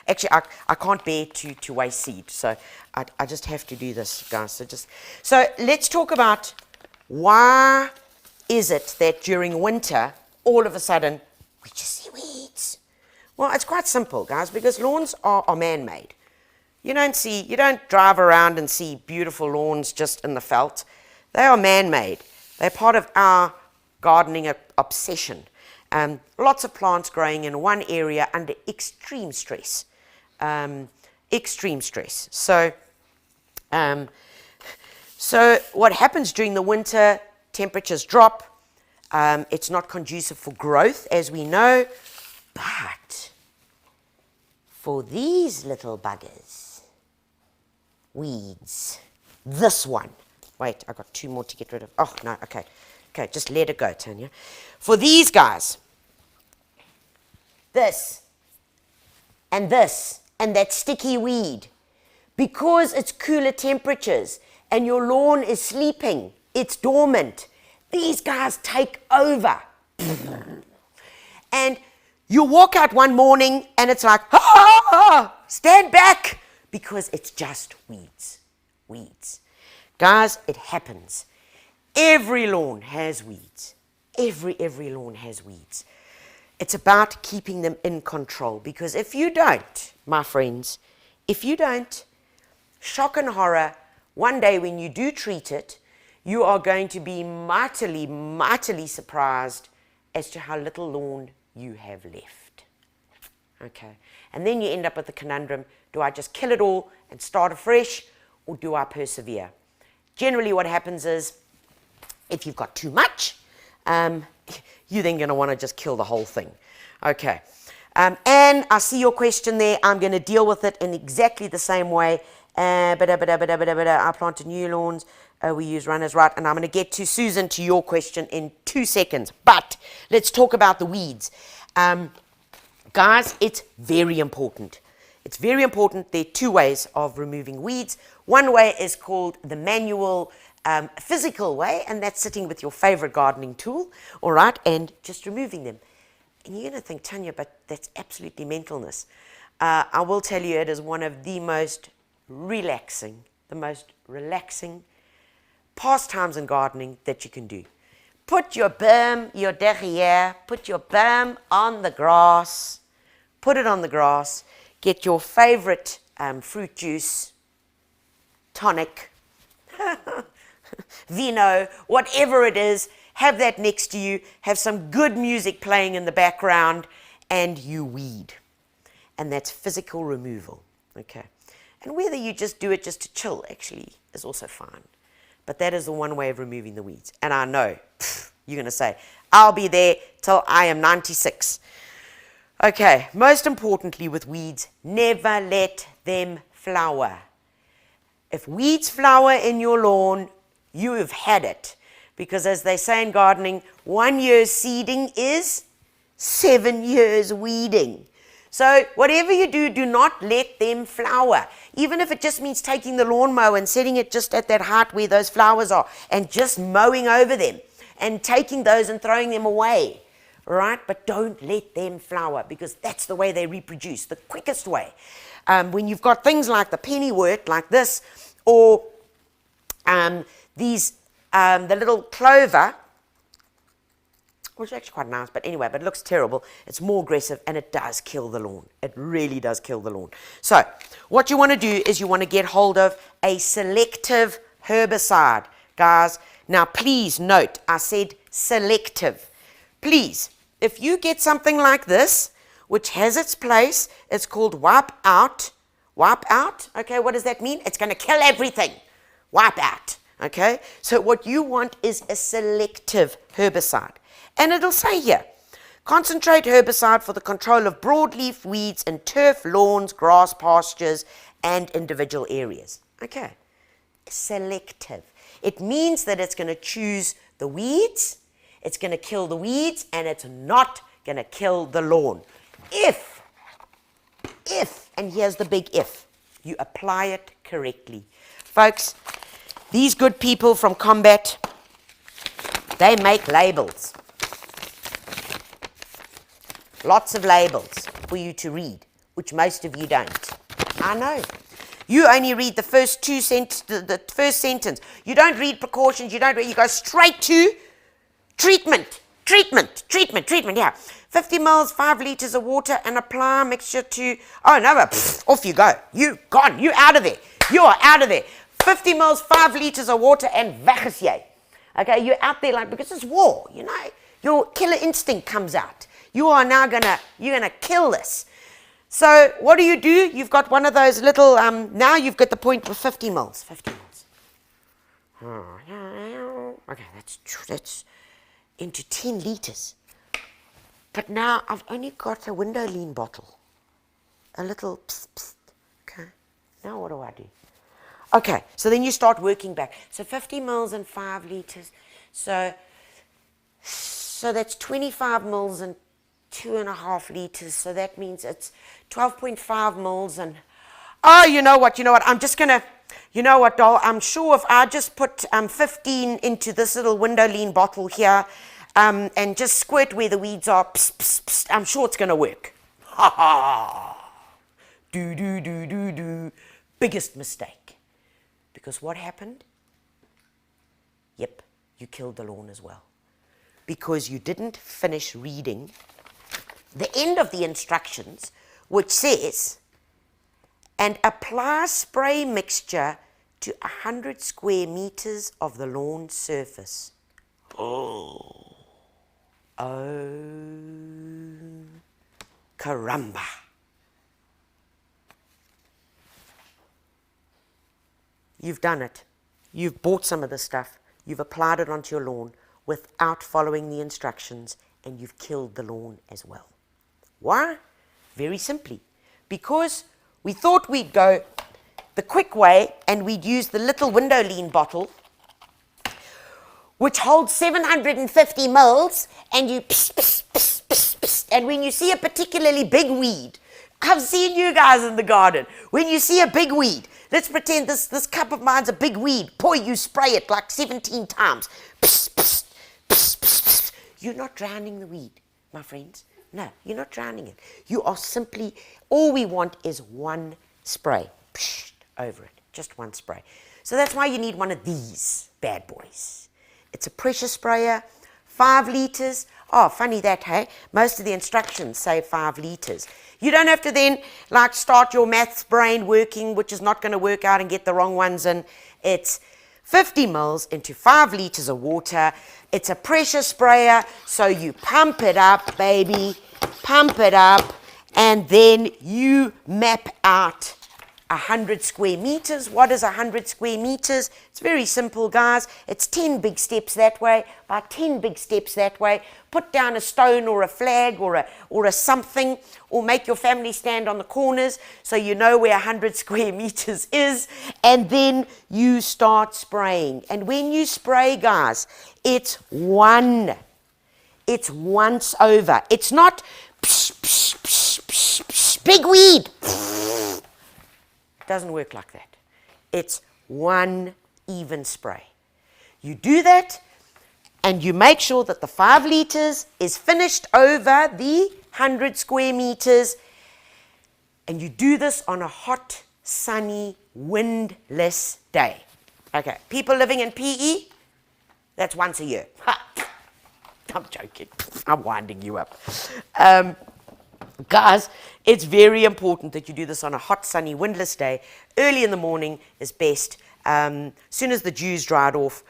Actually, I can't bear to waste seed, so I just have to do this, guys. So let's talk about why is it that during winter, all of a sudden, we just see weeds. Well, it's quite simple, guys, because lawns are man-made. You don't drive around and see beautiful lawns just in the veld. They are man-made. They're part of our gardening obsession. Lots of plants growing in one area under extreme stress. So what happens during the winter, temperatures drop. It's not conducive for growth, as we know. But For these little buggers, weeds, this one. Wait, I've got 2 more to get rid of. Oh, no, okay. Okay, just let it go, Tanya. For these guys, this, and that sticky weed, because it's cooler temperatures and your lawn is sleeping, it's dormant, these guys take over. And you walk out one morning and it's like, stand back, because it's just weeds. Weeds. Guys, it happens. Every lawn has weeds. Every lawn has weeds. It's about keeping them in control, because if you don't, my friends, if you don't, shock and horror, one day when you do treat it, you are going to be mightily, mightily surprised as to how little lawn you have left. Okay, and then you end up with the conundrum, do I just kill it all and start afresh, or do I persevere? Generally what happens is, if you've got too much, you're then going to want to just kill the whole thing. Okay, and I see your question there. I'm going to deal with it in exactly the same way. I planted new lawns, we use runners, right? And I'm going to get to, Susan, to your question in 2 seconds. But let's talk about the weeds. Guys, it's very important. It's very important. There are 2 ways of removing weeds. One way is called the manual, physical way, and that's sitting with your favorite gardening tool, all right, and just removing them. And you're going to think, Tanya, but that's absolutely mentalness. I will tell you, it is one of the most relaxing pastimes in gardening that you can do. Put your berm, your derrière, put your berm on the grass, put it on the grass, get your favorite fruit juice, tonic, vino, whatever it is, have that next to you, have some good music playing in the background, and you weed. And that's physical removal, okay? And whether you just do it just to chill, actually, is also fine. But that is the one way of removing the weeds. And I know, you're going to say, I'll be there till I am 96. Okay, most importantly with weeds, never let them flower. If weeds flower in your lawn, you have had it. Because as they say in gardening, 1 year's seeding is 7 years weeding. So whatever you do, do not let them flower. Even if it just means taking the lawnmower and setting it just at that height where those flowers are and just mowing over them and taking those and throwing them away, right? But don't let them flower, because that's the way they reproduce, the quickest way. When you've got things like the pennywort, like this, or these, the little clover, which is actually quite nice, but anyway, but it looks terrible. It's more aggressive, and it does kill the lawn. It really does kill the lawn. So what you want to do is you want to get hold of a selective herbicide, guys. Now, please note, I said selective. Please, if you get something like this, which has its place, it's called wipe out. Wipe out, okay, what does that mean? It's going to kill everything. Wipe out, okay? So what you want is a selective herbicide. And it'll say here, concentrate herbicide for the control of broadleaf weeds in turf, lawns, grass pastures, and individual areas. Okay, selective. It means that it's going to choose the weeds, it's going to kill the weeds, and it's not going to kill the lawn. If, and here's the big if, you apply it correctly. Folks, these good people from Combat, they make labels. Lots of labels for you to read, which most of you don't. I know. You only read the first the first sentence. You don't read precautions. You go straight to treatment, yeah. 50 mils, 5 liters of water, and apply mixture to, off you go. You gone. You out of there. You are out of there. 50 mils, 5 liters of water, and weg is jy. Okay, you're out there because it's war, you know. Your killer instinct comes out. You are now you're gonna kill this. So what do? You've got one of those little, now you've got the point with 50 mils. 50 mils. Okay, that's into 10 liters. But now I've only got a window lean bottle. a little psst, psst. Okay, now what do I do? Okay, so then you start working back. So 50 mils and 5 litres. So that's 25 mils and 2.5 litres. So that means it's 12.5 mils and, oh, you know what, I'm just going to, you know what, doll, I'm sure if I just put 15 into this little window lean bottle here and just squirt where the weeds are, psst, psst, psst, I'm sure it's going to work. Ha ha! Do. Biggest mistake. Because what happened? Yep, you killed the lawn as well. Because you didn't finish reading the end of the instructions, which says, and apply spray mixture to 100 square meters of the lawn surface. Oh, caramba. You've done it. You've bought some of the stuff. You've applied it onto your lawn without following the instructions, and you've killed the lawn as well. Why? Very simply. Because we thought we'd go the quick way and we'd use the little window lean bottle, which holds 750 mils, and you pss, pss, pss, pss, pss, and when you see a particularly big weed, I've seen you guys in the garden, when you see a big weed, let's pretend this cup of mine's a big weed, boy, you spray it like 17 times. Pss, pss, pss, pss, pss. You're not drowning the weed, my friends. No, you're not drowning it. You are simply, all we want is one spray, psh, over it, just one spray. So that's why you need one of these bad boys. It's a pressure sprayer, 5 litres. Oh, funny that, hey? Most of the instructions say 5 litres. You don't have to then like start your maths brain working, which is not going to work out, and get the wrong ones in. It's 50 mils into 5 litres of water. It's a pressure sprayer, so you pump it up, baby, pump it up, and then you map out 100 square meters. What is 100 square meters? It's very simple, guys. It's 10 big steps that way, by 10 big steps that way. Put down a stone or a flag or a something, or make your family stand on the corners so you know where 100 square meters is, and then you start spraying. And when you spray, guys, it's once over. It's not psh, psh, psh, psh, psh, big weed. Doesn't work like that. It's one even spray. You do that, and you make sure that the 5 litres is finished over the 100 square meters, and you do this on a hot, sunny, windless day. Okay, people living in PE, that's once a year. Ha. I'm joking. I'm winding you up. Guys, it's very important that you do this on a hot, sunny, windless day. Early in the morning is best. Soon as the dew's dried off,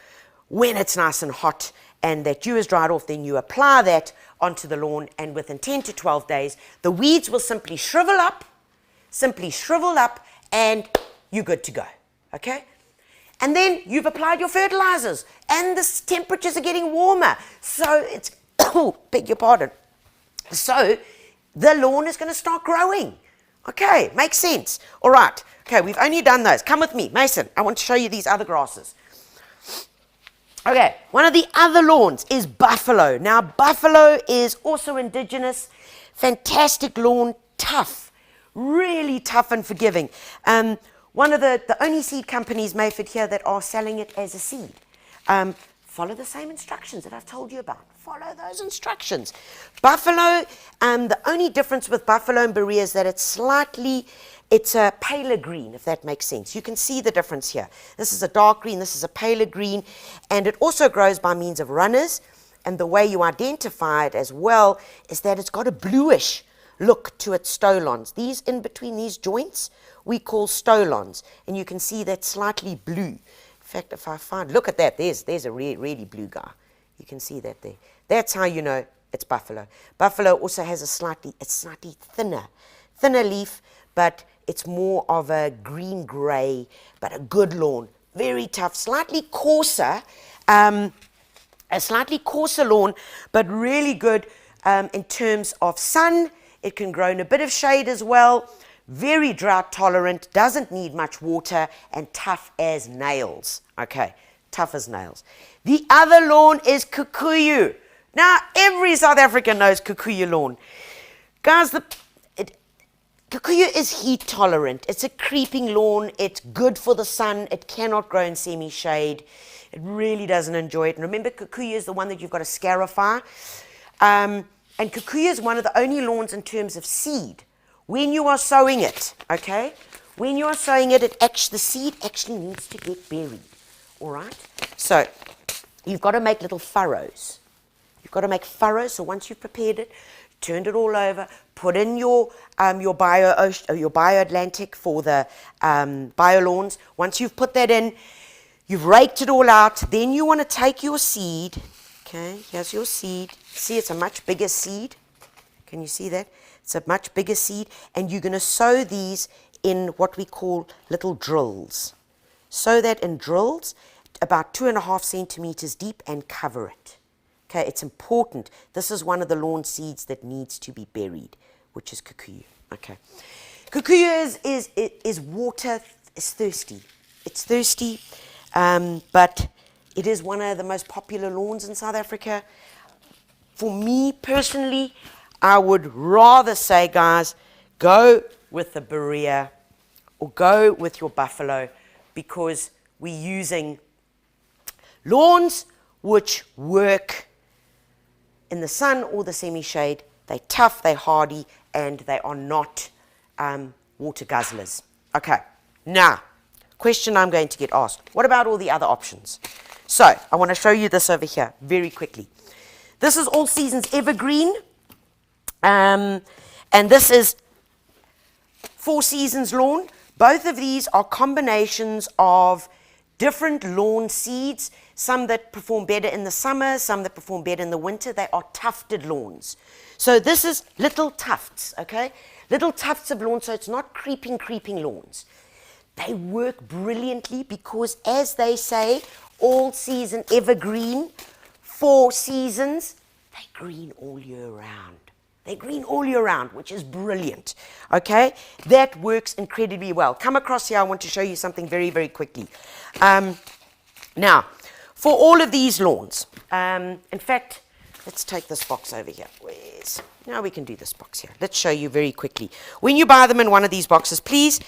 when it's nice and hot and that dew is dried off, then you apply that onto the lawn, and within 10 to 12 days, the weeds will simply shrivel up, and you're good to go, okay? And then you've applied your fertilizers, and the temperatures are getting warmer. So it's, oh, beg your pardon. So the lawn is going to start growing. Okay, makes sense. All right. Okay, we've only done those. Come with me, Mason. I want to show you these other grasses. Okay, one of the other lawns is buffalo. Now, buffalo is also indigenous. Fantastic lawn, tough, really tough and forgiving. One of the only seed companies, Mayford, here that are selling it as a seed. Follow the same instructions that I've told you about. Follow those instructions. Buffalo, the only difference with buffalo and berea is that it's a paler green, if that makes sense. You can see the difference here. This is a dark green, this is a paler green, and it also grows by means of runners. And the way you identify it as well is that it's got a bluish look to its stolons. These in between these joints, we call stolons, and you can see that slightly blue. In fact, if I find, look at that, there's a really blue guy. You can see that there. That's how you know it's buffalo. Buffalo also has a slightly thinner leaf, but it's more of a green-gray, but a good lawn. Very tough, slightly coarser, a slightly coarser lawn, but really good in terms of sun. It can grow in a bit of shade as well. very drought tolerant, doesn't need much water, and tough as nails. Okay, tough as nails. The other lawn is kikuyu. Now, every South African knows kikuyu lawn. Guys, kikuyu is heat tolerant. It's a creeping lawn. It's good for the sun. It cannot grow in semi-shade. It really doesn't enjoy it. And remember, kikuyu is the one that you've got to scarify. And kikuyu is one of the only lawns in terms of seed. When you are sowing it, okay, when you are sowing it, the seed actually needs to get buried, all right? So you've got to make little furrows. You've got to make furrows. So once you've prepared it, turned it all over, put in your bio-Atlantic for the bio lawns. Once you've put that in, you've raked it all out. Then you want to take your seed. Okay, here's your seed. See, it's a much bigger seed. Can you see that? It's a much bigger seed, and you're going to sow these in what we call little drills. Sow that in drills about 2.5 centimeters deep and cover it. Okay, it's important. This is one of the lawn seeds that needs to be buried, which is kikuyu. Okay, kikuyu is water. It's thirsty. It's thirsty, but it is one of the most popular lawns in South Africa. For me personally, I would rather say, guys, go with the Berea or go with your buffalo, because we're using lawns which work in the sun or the semi-shade. They're tough, they're hardy, and they are not water guzzlers. Okay, now, question I'm going to get asked. What about all the other options? So, I want to show you this over here very quickly. This is All Seasons Evergreen. And this is 4 Seasons lawn. Both of these are combinations of different lawn seeds, some that perform better in the summer, some that perform better in the winter. They are tufted lawns. So this is little tufts, okay? Little tufts of lawn, so it's not creeping lawns. They work brilliantly because, as they say, all season evergreen, 4 seasons, they green all year round. They're green all year round, which is brilliant, okay? That works incredibly well. Come across here, I want to show you something very, very quickly. Now, for all of these lawns, in fact, let's take this box over here. Now we can do this box here. Let's show you very quickly. When you buy them in one of these boxes, please,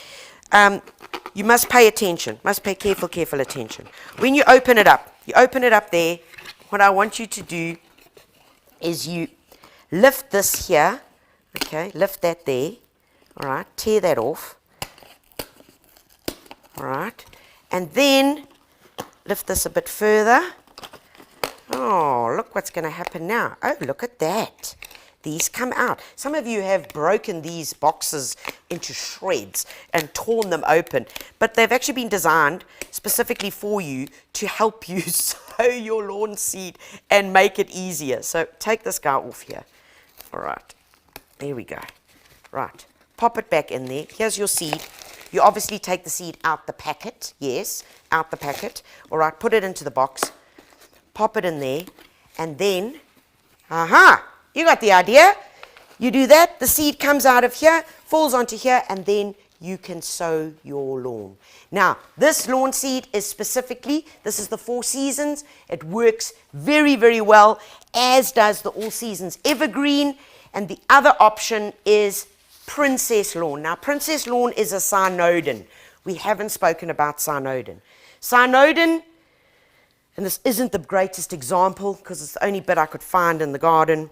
you must pay attention, must pay careful attention. When you open it up there, what I want you to do is you lift this here, okay, lift that there, all right, tear that off, all right, and then lift this a bit further. Oh, look what's going to happen now. Oh, look at that. These come out. Some of you have broken these boxes into shreds and torn them open, but they've actually been designed specifically for you to help you sow your lawn seed and make it easier. So take this guy off here. All right, there we go. Right, pop it back in there. Here's your seed. You obviously take the seed out the packet. Yes, out the packet. All right, put it into the box. Pop it in there. And then, you got the idea. You do that, the seed comes out of here, falls onto here, and then you can sow your lawn. Now, this lawn seed is specifically, this is the 4 Seasons. It works very, very well, as does the All Seasons Evergreen. And the other option is Princess Lawn. Now, Princess Lawn is a Cynodon. We haven't spoken about Cynodon. Cynodon, and this isn't the greatest example because it's the only bit I could find in the garden.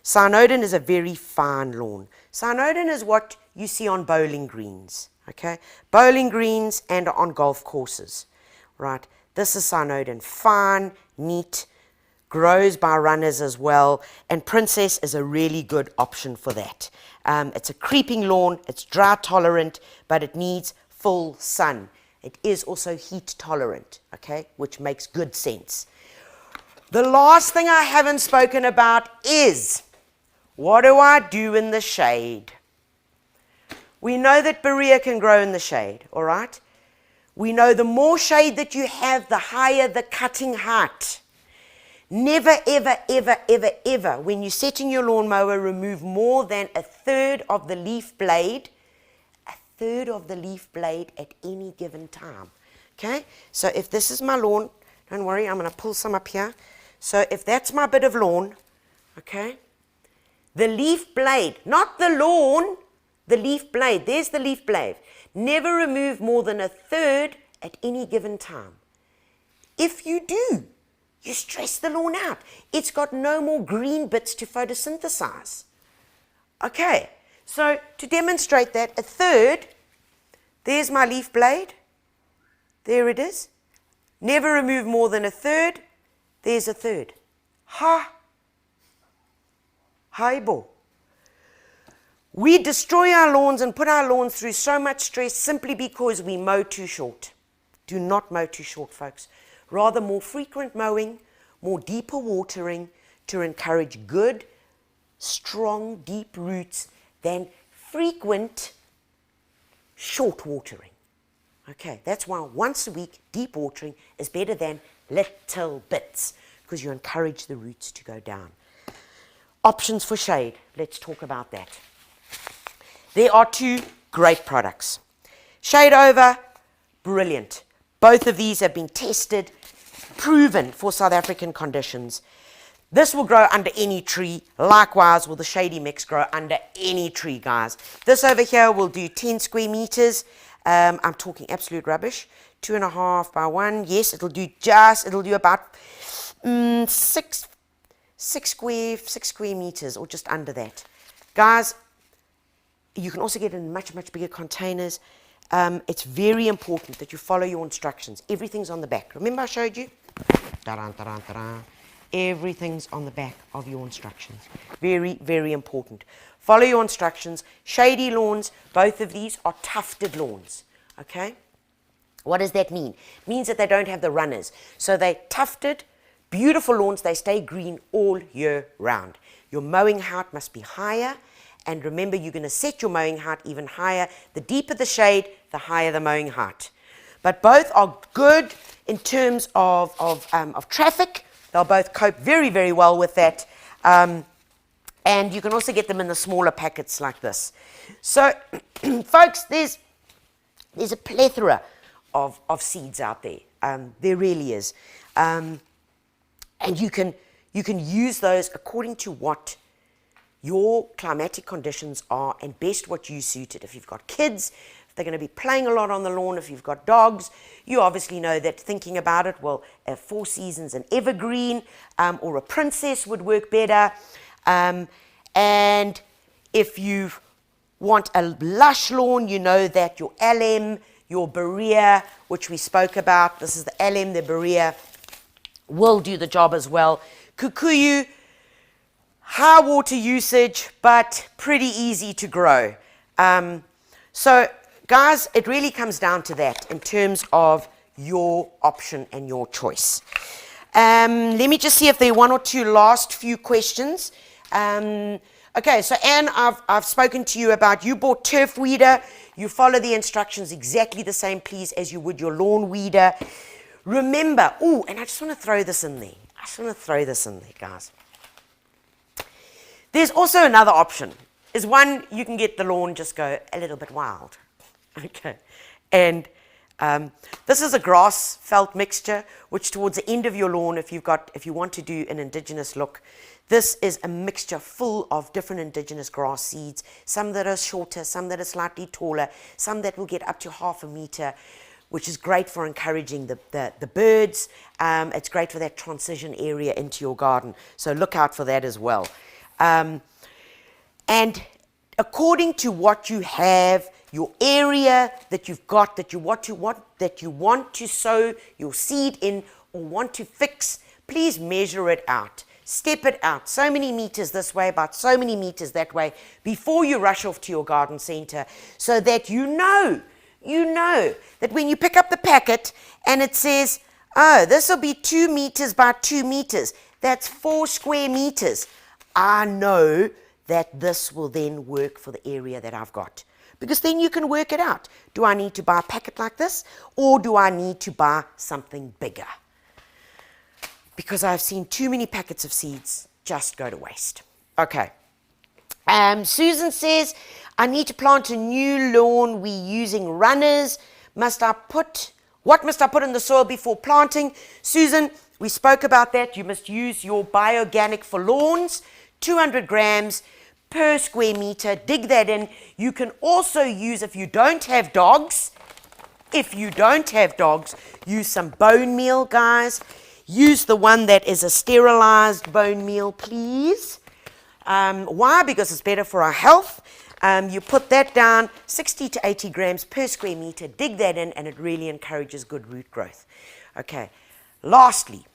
Cynodon is a very fine lawn. Cynodon is what you see on bowling greens, okay? Bowling greens and on golf courses, right? This is Cynodon, fine, neat, grows by runners as well, and Princess is a really good option for that. It's a creeping lawn, it's drought tolerant, but it needs full sun. It is also heat tolerant, okay, which makes good sense. The last thing I haven't spoken about is, what do I do in the shade? We know that Berea can grow in the shade, all right? We know the more shade that you have, the higher the cutting height. Never, ever, ever, ever, ever, when you're setting your lawnmower, remove more than 1/3 of the leaf blade 1/3 of the leaf blade at any given time. Okay, so if this is my lawn, don't worry, I'm going to pull some up here. So if that's my bit of lawn, okay, the leaf blade, not the lawn, the leaf blade, there's the leaf blade. Never remove more than 1/3 at any given time. If you do, you stress the lawn out. It's got no more green bits to photosynthesize. Okay, so to demonstrate that, 1/3, there's my leaf blade. There it is. Never remove more than 1/3. There's 1/3. Highball. We destroy our lawns and put our lawns through so much stress simply because we mow too short. Do not mow too short, folks. Rather more frequent mowing, more deeper watering to encourage good, strong, deep roots than frequent short watering. Okay, that's why once a week deep watering is better than little bits, because you encourage the roots to go down. Options for shade, let's talk about that. There are 2 great products. Shade Over, brilliant. Both of these have been tested, proven for South African conditions. This will grow under any tree. Likewise will the Shady Mix grow under any tree, guys. This over here will do 10 square meters. I'm talking absolute rubbish. 2.5 by 1. Yes, it'll do about 6 square meters, or just under that. Guys, you can also get it in much, much bigger containers. It's very important that you follow your instructions. Everything's on the back. Remember I showed you? Ta-da, ta-da, ta-da. Everything's on the back of your instructions. Very, very important. Follow your instructions. Shady lawns, both of these are tufted lawns. Okay? What does that mean? It means that they don't have the runners. So they're tufted, beautiful lawns. They stay green all year round. Your mowing height must be higher. And remember, you're going to set your mowing height even higher. The deeper the shade, the higher the mowing height. But both are good in terms of traffic. They'll both cope very, very well with that. And you can also get them in the smaller packets like this. So, folks, there's a plethora of seeds out there. There really is. And you can use those according to what your climatic conditions are and best what you suited. If you've got kids, if they're going to be playing a lot on the lawn, if you've got dogs, you obviously know that thinking about it, well, a 4 Seasons, an evergreen, or a princess would work better. And if you want a lush lawn, you know that your LM, your Berea, which we spoke about, this is the LM, the Berea, will do the job as well. Kikuyu, high water usage, but pretty easy to grow. So, guys, it really comes down to that in terms of your option and your choice. Let me just see if there are 1 or 2 last few questions. Okay, so Anne, I've spoken to you about, you bought turf weeder. You follow the instructions exactly the same, please, as you would your lawn weeder. Remember, and I just want to throw this in there. Guys. There's also another option, is one, you can get the lawn just go a little bit wild. Okay, and this is a grass felt mixture, which towards the end of your lawn, if you want to do an indigenous look, this is a mixture full of different indigenous grass seeds, some that are shorter, some that are slightly taller, some that will get up to 1/2 meter, which is great for encouraging the birds. It's great for that transition area into your garden, so look out for that as well. And according to what you have, your area that you've got, that you want to sow your seed in or want to fix, please measure it out. Step it out, so many meters this way, about so many meters that way, before you rush off to your garden center, so that you know that when you pick up the packet and it says, oh, this will be 2 meters by 2 meters, that's 4 square meters. I know that this will then work for the area that I've got. Because then you can work it out. Do I need to buy a packet like this, or do I need to buy something bigger? Because I've seen too many packets of seeds just go to waste. Okay. Susan says, I need to plant a new lawn. We're using runners. What must I put in the soil before planting? Susan, we spoke about that. You must use your bioorganic for lawns, 200 grams per square meter. Dig that in. You can also use, if you don't have dogs, use some bone meal, guys. Use the one that is a sterilized bone meal, please. Why? Because it's better for our health. You put that down, 60 to 80 grams per square meter. Dig that in, and it really encourages good root growth. Okay. Lastly,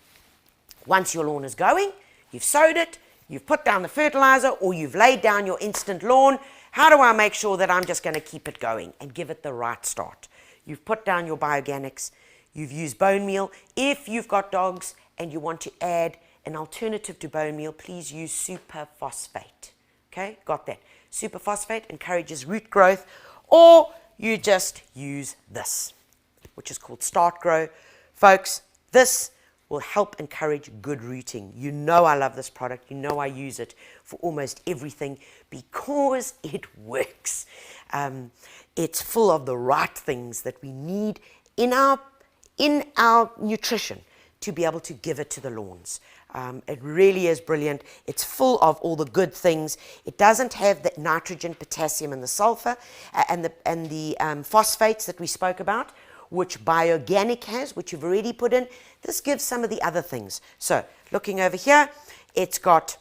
once your lawn is going, you've sowed it, you've put down the fertilizer, or you've laid down your instant lawn. How do I make sure that I'm just going to keep it going and give it the right start? You've put down your bioorganics. You've used bone meal. If you've got dogs and you want to add an alternative to bone meal, please use superphosphate. Okay, got that. Superphosphate encourages root growth, or you just use this, which is called Start Grow. Folks, this will help encourage good rooting. You know I love this product. You know I use it for almost everything because it works. It's full of the right things that we need in our nutrition to be able to give it to the lawns. It really is brilliant. It's full of all the good things. It doesn't have the nitrogen, potassium, and the sulfur and the phosphates that we spoke about, which bioorganic has, which you've already put in. This gives some of the other things. So looking over here, it's got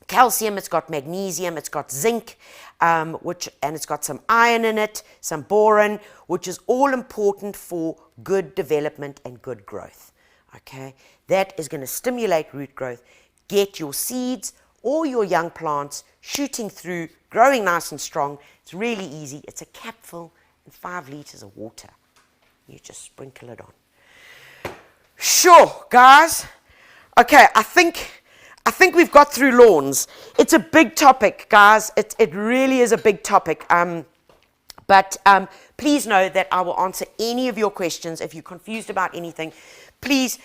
calcium, it's got magnesium, it's got zinc, and it's got some iron in it, some boron, which is all important for good development and good growth. Okay, that is going to stimulate root growth, get your seeds or your young plants shooting through, growing nice and strong. It's really easy. It's a capful and 5 liters of water. You just sprinkle it on. Sure, guys. Okay, I think we've got through lawns. It's a big topic, guys. It really is a big topic. But please know that I will answer any of your questions. If you're confused about anything, please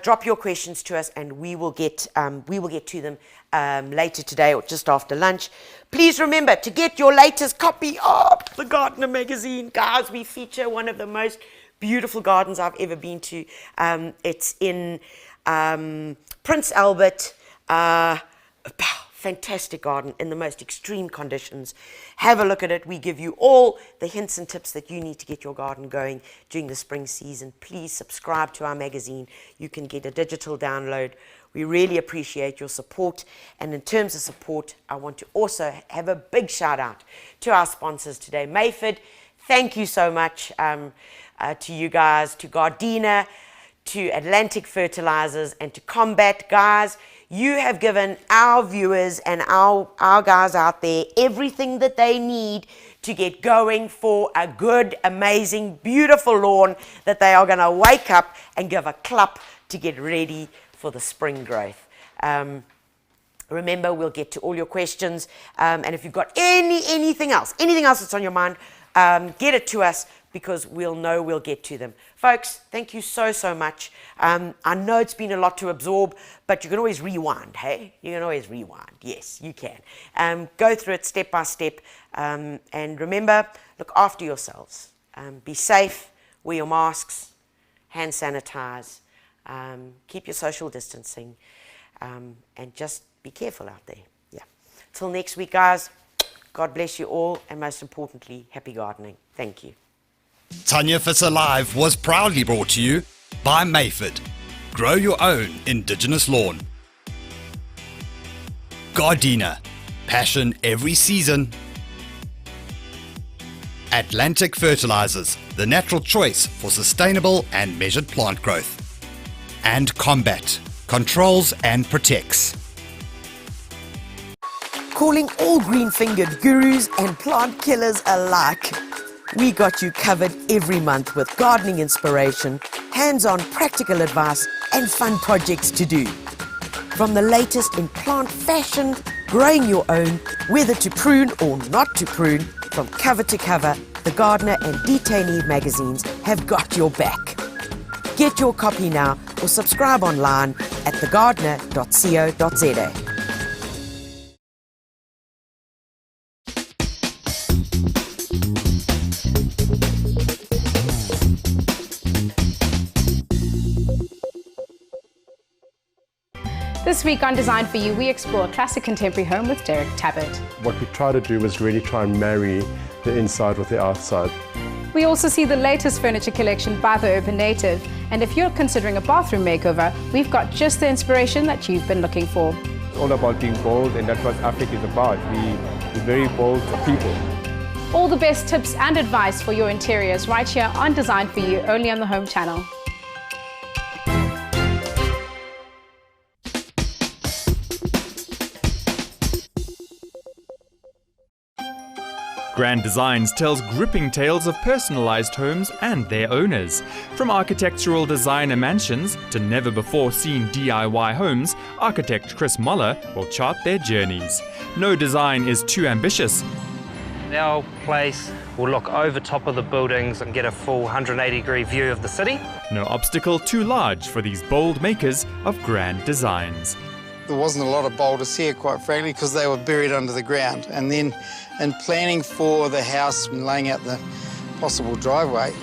drop your questions to us, and we will get to them later today or just after lunch. Please remember to get your latest copy of the Gardener magazine, guys. We feature one of the most beautiful gardens I've ever been to. It's in Prince Albert. Fantastic garden in the most extreme conditions. Have a look at it. We give you all the hints and tips that you need to get your garden going during the spring season. Please subscribe to our magazine. You can get a digital download. We really appreciate your support. And in terms of support, I want to also have a big shout out to our sponsors today. Mayford, thank you so much to you guys, to Gardena, to Atlantic Fertilizers, and to Combat, guys. You have given our viewers and our guys out there everything that they need to get going for a good, amazing, beautiful lawn that they are going to wake up and give a clap to get ready for the spring growth. Remember, we'll get to all your questions. And if you've got anything else that's on your mind, get it to us, because we'll know we'll get to them. Folks, thank you so much. I know it's been a lot to absorb, but you can always rewind, hey? You can always rewind. Yes, you can. Go through it step by step. And remember, look after yourselves. Be safe, wear your masks, hand sanitize, keep your social distancing, and just be careful out there. Yeah. Till next week, guys, God bless you all, and most importantly, happy gardening. Thank you. Tanya Visser Live was proudly brought to you by Mayford. Grow your own Indigenous lawn. Gardena. Passion every season. Atlantic Fertilizers, the natural choice for sustainable and measured plant growth. And Combat. Controls and protects. Calling all green-fingered gurus and plant killers alike. We got you covered every month with gardening inspiration, hands-on practical advice, and fun projects to do. From the latest in plant fashion, growing your own, whether to prune or not to prune, from cover to cover, the Gardener and Detainee magazines have got your back. Get your copy now or subscribe online at thegardener.co.za. This week on Design For You, we explore a classic contemporary home with Derek Tabbert. What we try to do is really try and marry the inside with the outside. We also see the latest furniture collection by the Urban Native. And if you're considering a bathroom makeover, we've got just the inspiration that you've been looking for. It's all about being bold, and that's what Africa is about. We're very bold people. All the best tips and advice for your interiors right here on Design For You, only on the Home Channel. Grand Designs tells gripping tales of personalised homes and their owners. From architectural designer mansions to never-before-seen DIY homes, architect Chris Moller will chart their journeys. No design is too ambitious. Our place will look over top of the buildings and get a full 180-degree view of the city. No obstacle too large for these bold makers of grand designs. There wasn't a lot of boulders here, quite frankly, because they were buried under the ground. And then in planning for the house and laying out the possible driveway,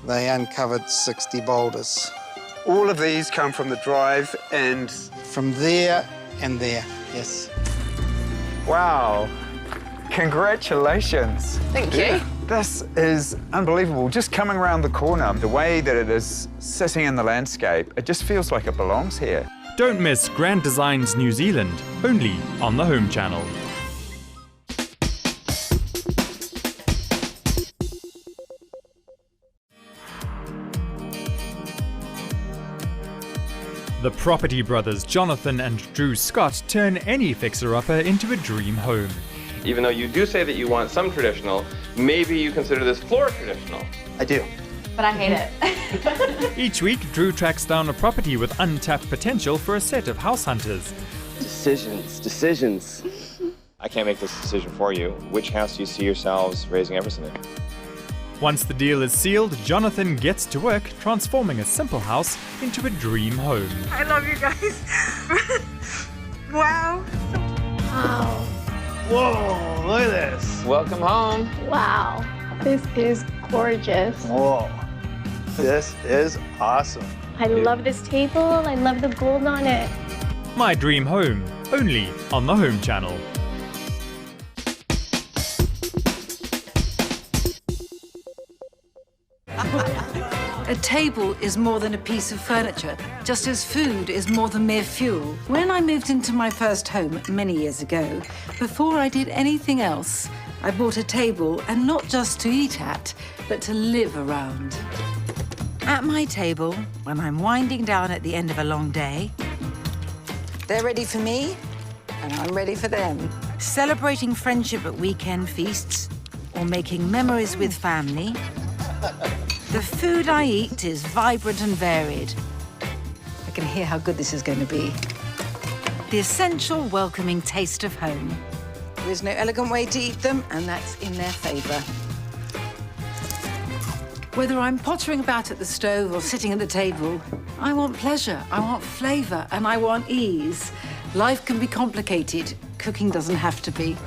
they uncovered 60 boulders. All of these come from the drive and... From there and there, yes. Wow. Congratulations. Thank you. This is unbelievable. Just coming around the corner, the way that it is sitting in the landscape, it just feels like it belongs here. Don't miss Grand Designs New Zealand, only on the Home Channel. The property brothers Jonathan and Drew Scott turn any fixer-upper into a dream home. Even though you do say that you want some traditional, maybe you consider this floor traditional. I do. But I hate it. Each week, Drew tracks down a property with untapped potential for a set of house hunters. Decisions. I can't make this decision for you. Which house do you see yourselves raising Everson in? Once the deal is sealed, Jonathan gets to work transforming a simple house into a dream home. I love you guys. Wow. Wow. Whoa, look at this. Welcome home. Wow. This is gorgeous. Whoa. This is awesome. I love this table. I love the gold on it. My Dream Home, only on the Home Channel. A table is more than a piece of furniture, just as food is more than mere fuel. When I moved into my first home many years ago, before I did anything else, I bought a table, and not just to eat at, but to live around. At my table, when I'm winding down at the end of a long day, they're ready for me, and I'm ready for them. Celebrating friendship at weekend feasts, or making memories with family, the food I eat is vibrant and varied. I can hear how good this is going to be. The essential, welcoming taste of home. There is no elegant way to eat them, and that's in their favour. Whether I'm pottering about at the stove or sitting at the table, I want pleasure, I want flavour, and I want ease. Life can be complicated. Cooking doesn't have to be.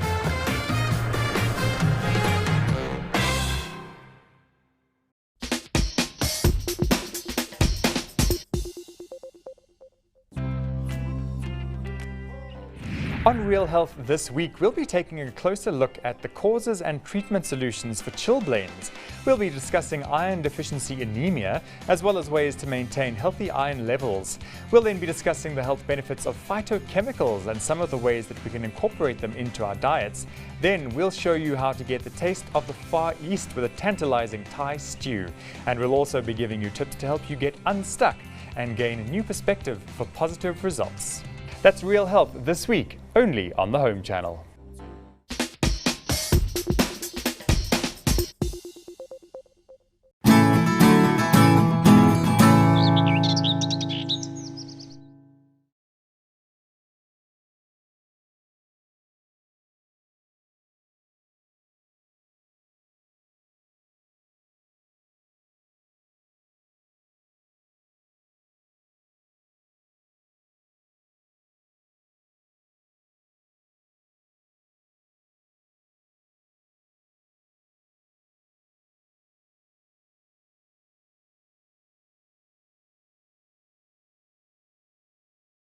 On Real Health this week, we'll be taking a closer look at the causes and treatment solutions for chilblains. We'll be discussing iron deficiency anemia, as well as ways to maintain healthy iron levels. We'll then be discussing the health benefits of phytochemicals and some of the ways that we can incorporate them into our diets. Then we'll show you how to get the taste of the Far East with a tantalizing Thai stew. And we'll also be giving you tips to help you get unstuck and gain a new perspective for positive results. That's Real Health this week, only on the Home Channel.